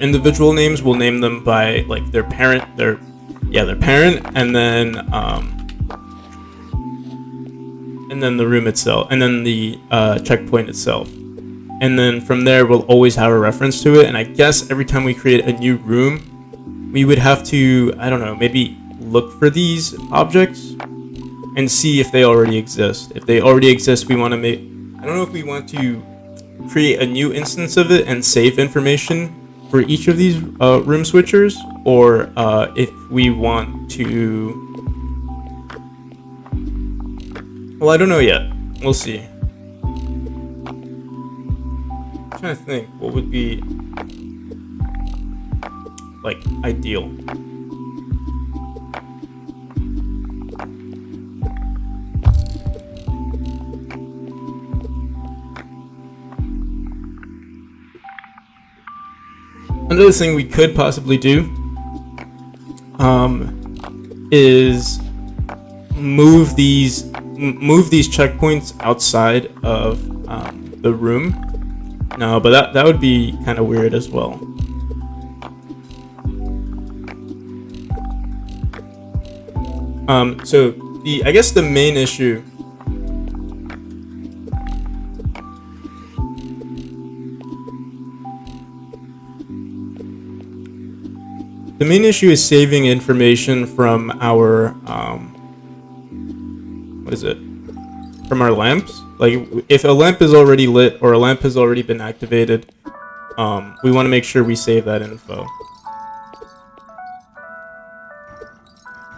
individual names, we'll name them by like their parent, and then the room itself, and then the checkpoint itself. And then from there, we'll always have a reference to it. And I guess every time we create a new room, we would have to, I don't know, maybe look for these objects and see if they already exist. If they already exist, we want to make, I don't know if we want to create a new instance of it and save information for each of these room switchers, or if we want to, well, I don't know yet. We'll see. I'm trying to think what would be like ideal. Another thing we could possibly do is move these checkpoints outside of the room. No, but that would be kind of weird as well. So I guess the main issue is saving information from our from our lamps. Like if a lamp is already lit or a lamp has already been activated, we want to make sure we save that info.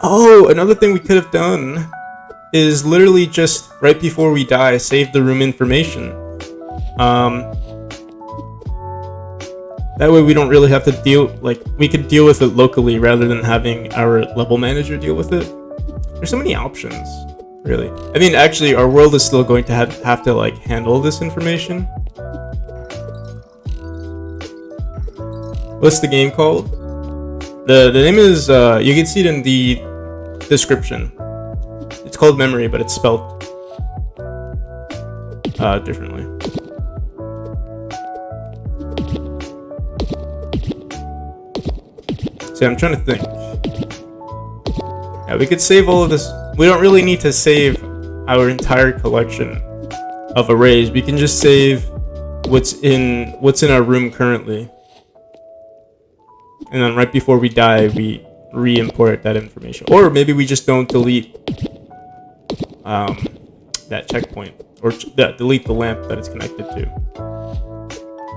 Oh, another thing we could have done is literally just right before we die, save the room information. That way we don't really have to we could deal with it locally rather than having our level manager deal with it. There's so many options, really. I mean, actually, our world is still going to have to like handle this information. What's the game called? The name is, you can see it in the description. It's called Memory, but it's spelled differently. See, I'm trying to think. Yeah, we could save all of this. We don't really need to save our entire collection of arrays. We can just save what's in our room currently. And then right before we die, we re-import that information. Or maybe we just don't delete that checkpoint, or delete the lamp that it's connected to.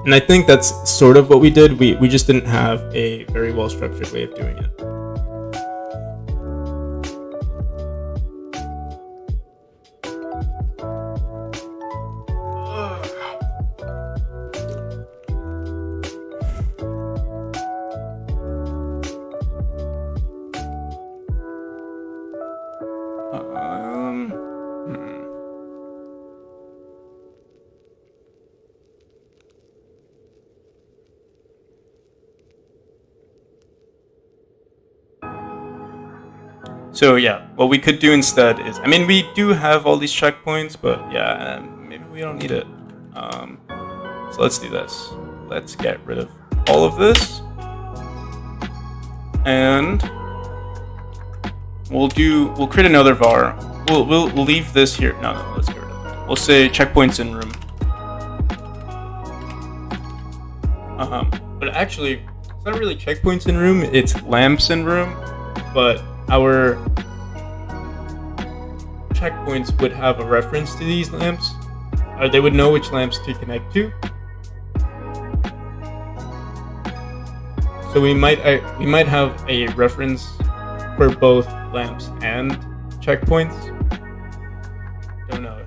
And I think that's sort of what we did. We just didn't have a very well structured way of doing it. So yeah, what we could do instead is, I mean, we do have all these checkpoints, but yeah, maybe we don't need it. So let's do this. Let's get rid of all of this, and we'll create another var. We'll leave this here. No, let's get rid of it. We'll say checkpoints in room. But actually, it's not really checkpoints in room. It's lamps in room, but our checkpoints would have a reference to these lamps. They would know which lamps to connect to. So we might have a reference for both lamps and checkpoints. Don't know.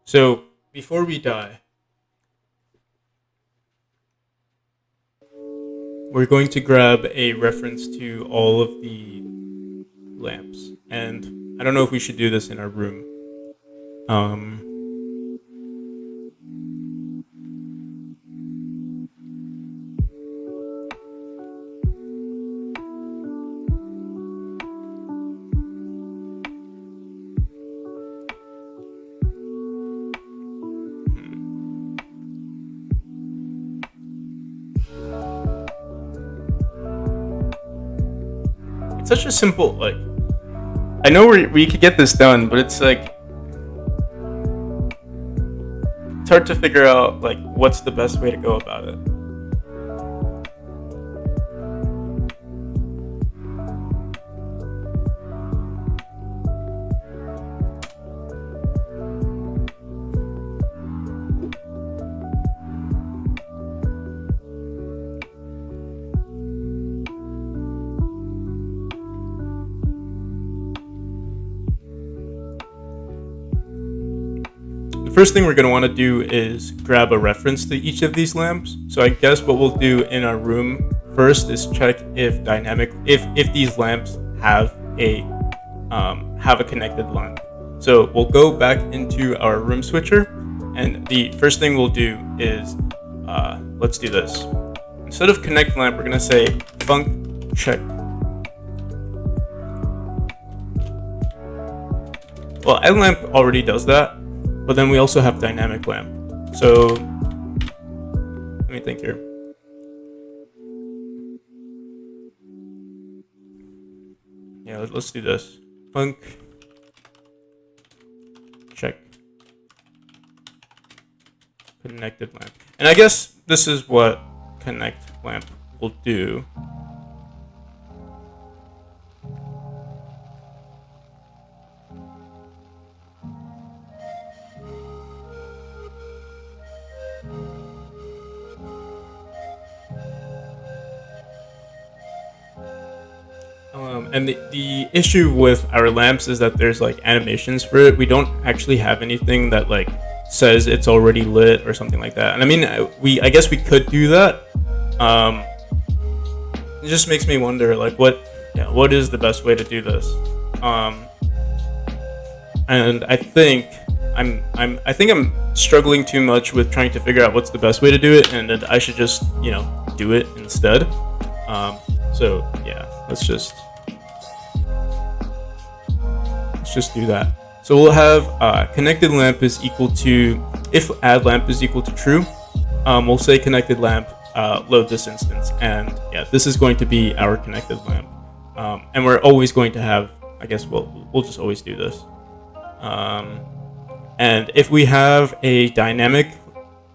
So before we die, we're going to grab a reference to all of the lamps, and I don't know if we should do this in our room. It's such a simple, like, I know we could get this done, but it's like, it's hard to figure out, like, what's the best way to go about it. First thing we're going to want to do is grab a reference to each of these lamps. So I guess what we'll do in our room first is check if if these lamps have a connected lamp. So we'll go back into our room switcher, and the first thing we'll do is let's do this. Instead of connect lamp, we're going to say func check. Well, lamp already does that. But then we also have dynamic lamp. So let me think here. Yeah, let's do this. Func check connected lamp. And I guess this is what connect lamp will do. And the issue with our lamps is that there's like animations for it. We don't actually have anything that like says it's already lit or something like that. And I mean, I guess we could do that. It just makes me wonder, like, what is the best way to do this? And I think I'm struggling too much with trying to figure out what's the best way to do it, and that I should just do it instead. So yeah, let's just do that. So we'll have connected lamp is equal to, if add lamp is equal to true, we'll say connected lamp load this instance, and yeah, this is going to be our connected lamp, and we're always going to have, I guess we'll just always do this. And if we have a dynamic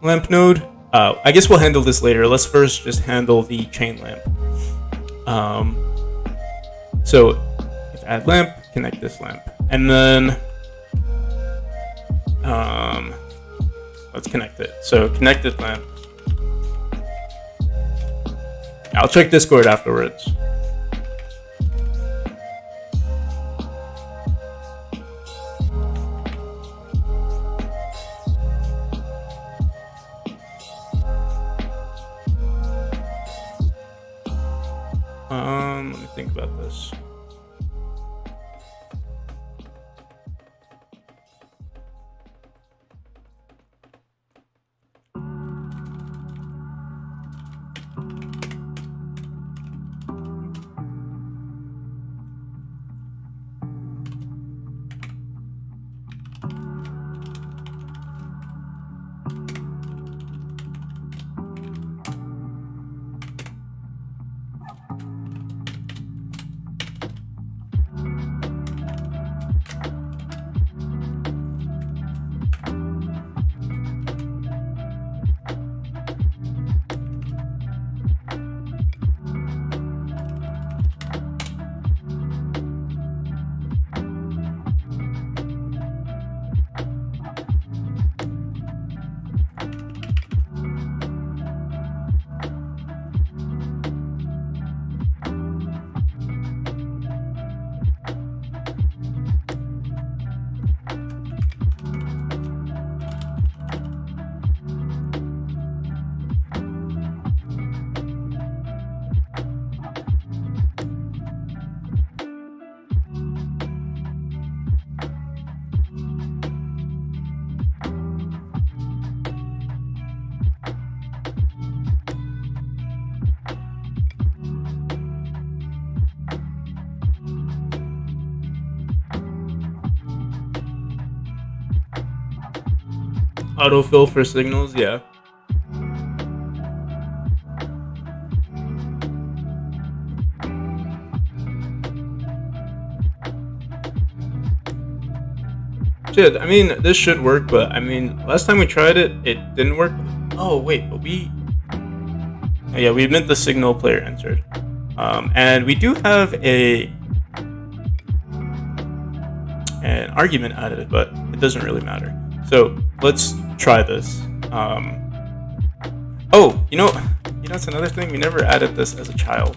lamp node, I guess we'll handle this later. Let's first just handle the chain lamp. So if add lamp, connect this lamp. And then let's connect it. So connected lamp. I'll check Discord afterwards. Let me think about this. Autofill for signals, yeah. Shit, I mean, this should work, but I mean, last time we tried it, it didn't work. Oh, wait, but oh, yeah, we admit the signal player entered. And we do have an argument added, but it doesn't really matter. So let's try this. Oh, you know, it's another thing. We never added this as a child.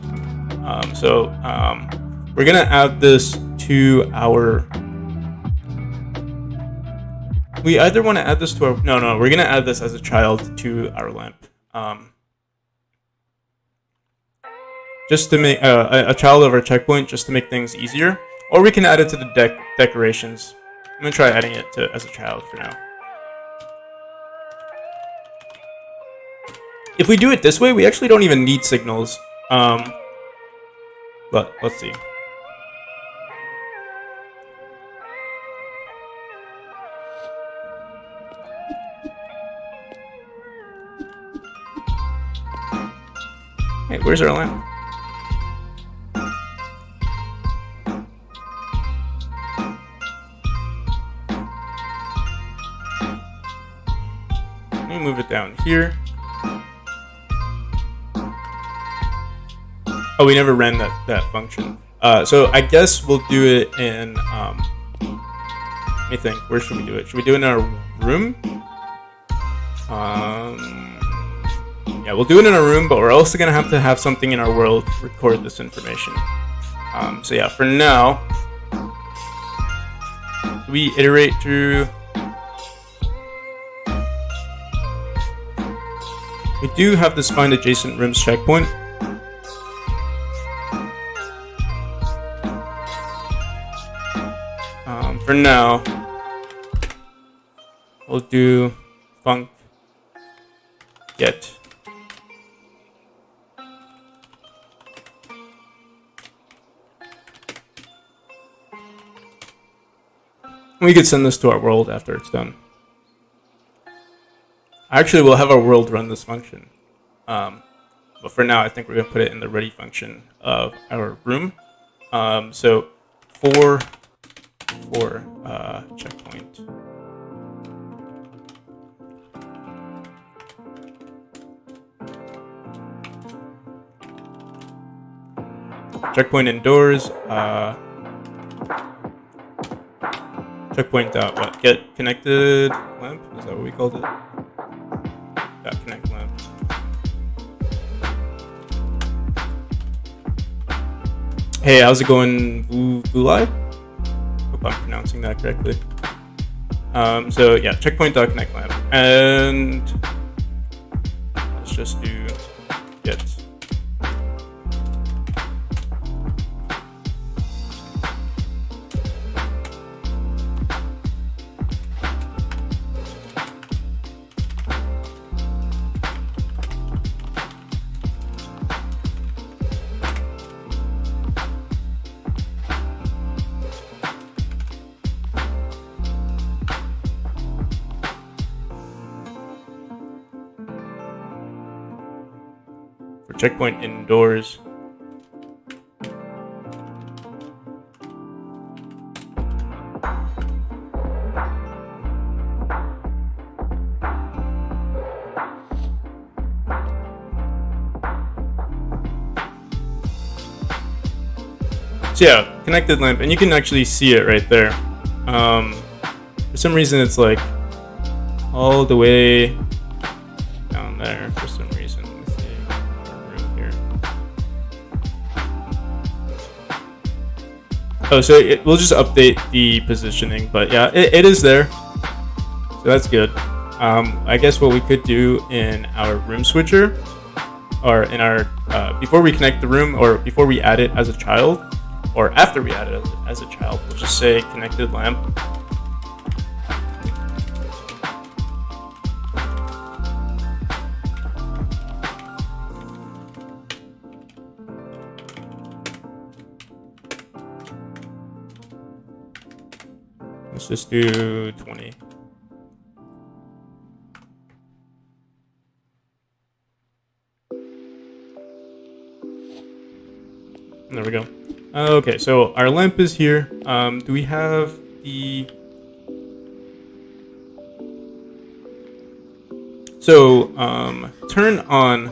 We're gonna add this to our. We either want to add this to our. No, we're gonna add this as a child to our lamp. Just to make a child of our checkpoint, just to make things easier. Or we can add it to the decorations. I'm gonna try adding it as a child for now. If we do it this way, we actually don't even need signals. But let's see. Hey, where's our lamp? Let me move it down here. Oh, we never ran that function. So I guess we'll do it in, let me think, where should we do it? Should we do it in our room? Yeah, we'll do it in our room, but we're also gonna have to have something in our world record this information. So yeah, for now, we iterate through. We do have this find adjacent rooms checkpoint. For now, we'll do func get. We could send this to our world after it's done. Actually, we'll have our world run this function. But for now, I think we're going to put it in the ready function of our room. So for checkpoint. Checkpoint indoors. checkpoint dot what? Get connected lamp? Is that what we called it? Dot connect lamp. Hey, how's it going, Vulai? Hope I'm pronouncing that correctly. So yeah, checkpoint.connect lamp, and let's just do get. Checkpoint indoors. So yeah, connected lamp, and you can actually see it right there. For some reason, it's like all the way down there. For some reason. Oh, so we'll just update the positioning, but yeah, it is there, so that's good. I guess what we could do in our room switcher, or in our before we connect the room, or before we add it as a child, or after we add it as a child, we'll just say connected lamp. Let's just do 20. There we go. Okay, so our lamp is here. Do we have the... So, turn on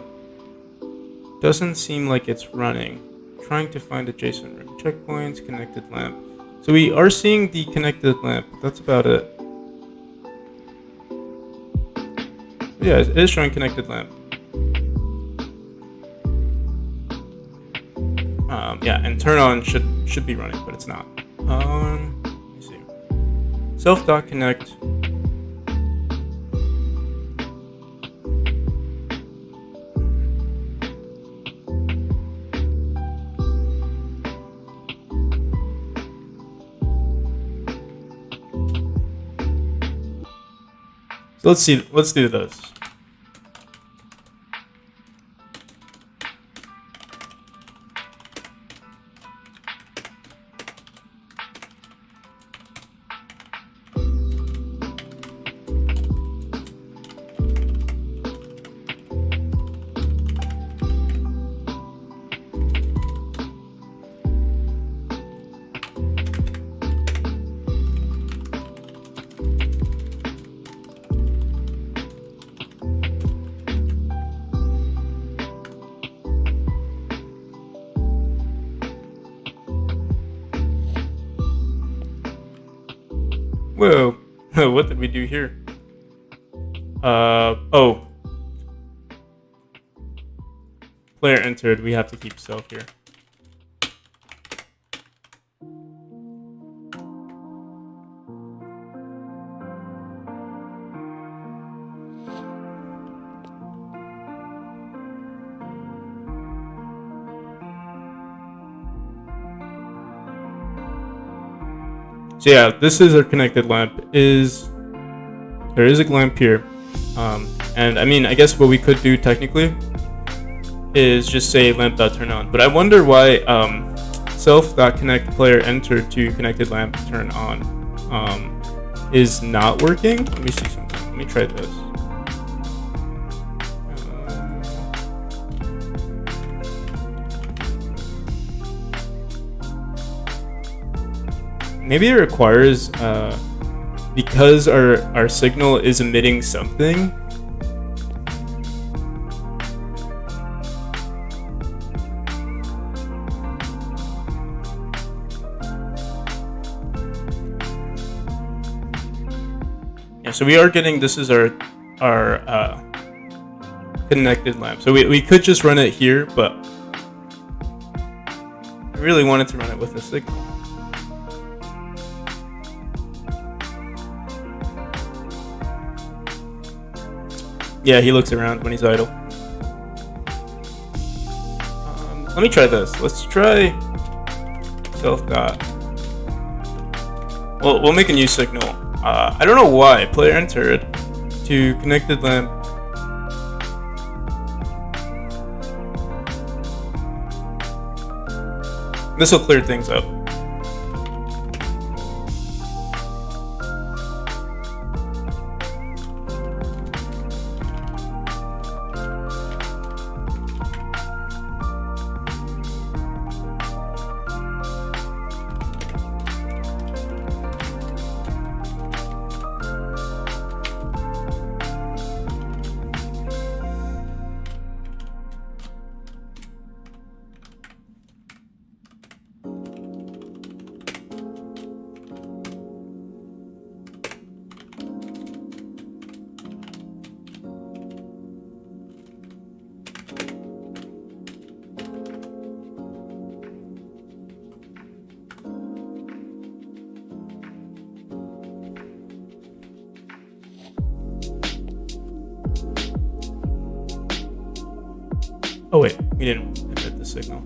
doesn't seem like it's running. Trying to find adjacent room. Checkpoints, connected lamp. So we are seeing the connected lamp. That's about it. Yeah, it is showing connected lamp. Yeah, and turn on should be running, but it's not. Let me see. Self.connect. So let's do this. Whoa, what did we do here? Oh. Player entered, we have to keep self here. So yeah, this is our connected lamp. There is a lamp here, and I mean, I guess what we could do technically is just say lamp.turn on. But I wonder why self.connect player enter to connected lamp turn on is not working. Let me see something. Let me try this. Maybe it requires, because our signal is emitting something. So we are getting, this is our connected lamp. So we could just run it here, but I really wanted to run it with a signal. Yeah, he looks around when he's idle. Let me try this. Let's try self dot. Well, we'll make a new signal. I don't know why. Player entered to connected lamp. This will clear things up. Oh wait, we didn't emit the signal.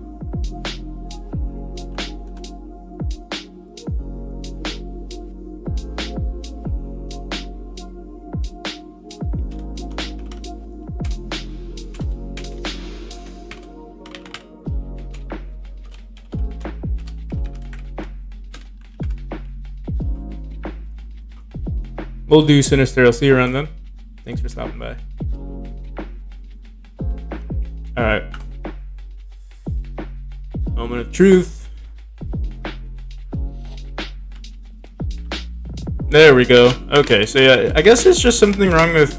We'll do Sinister. I'll see you around then. Thanks for stopping by. Alright. Moment of truth. There we go. Okay, so yeah, I guess there's just something wrong with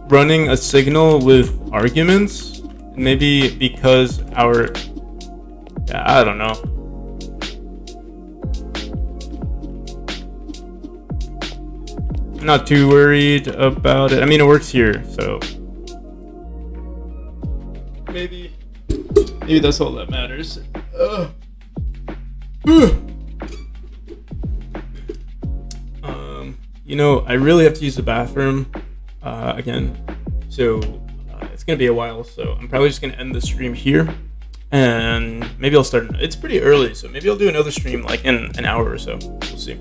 running a signal with arguments. Maybe because our... Yeah, I don't know. I'm not too worried about it. I mean, it works here, so... Maybe that's all that matters. You know, I really have to use the bathroom again, so it's gonna be a while. So I'm probably just gonna end the stream here, and maybe I'll start. It's pretty early, so maybe I'll do another stream like in an hour or so. We'll see.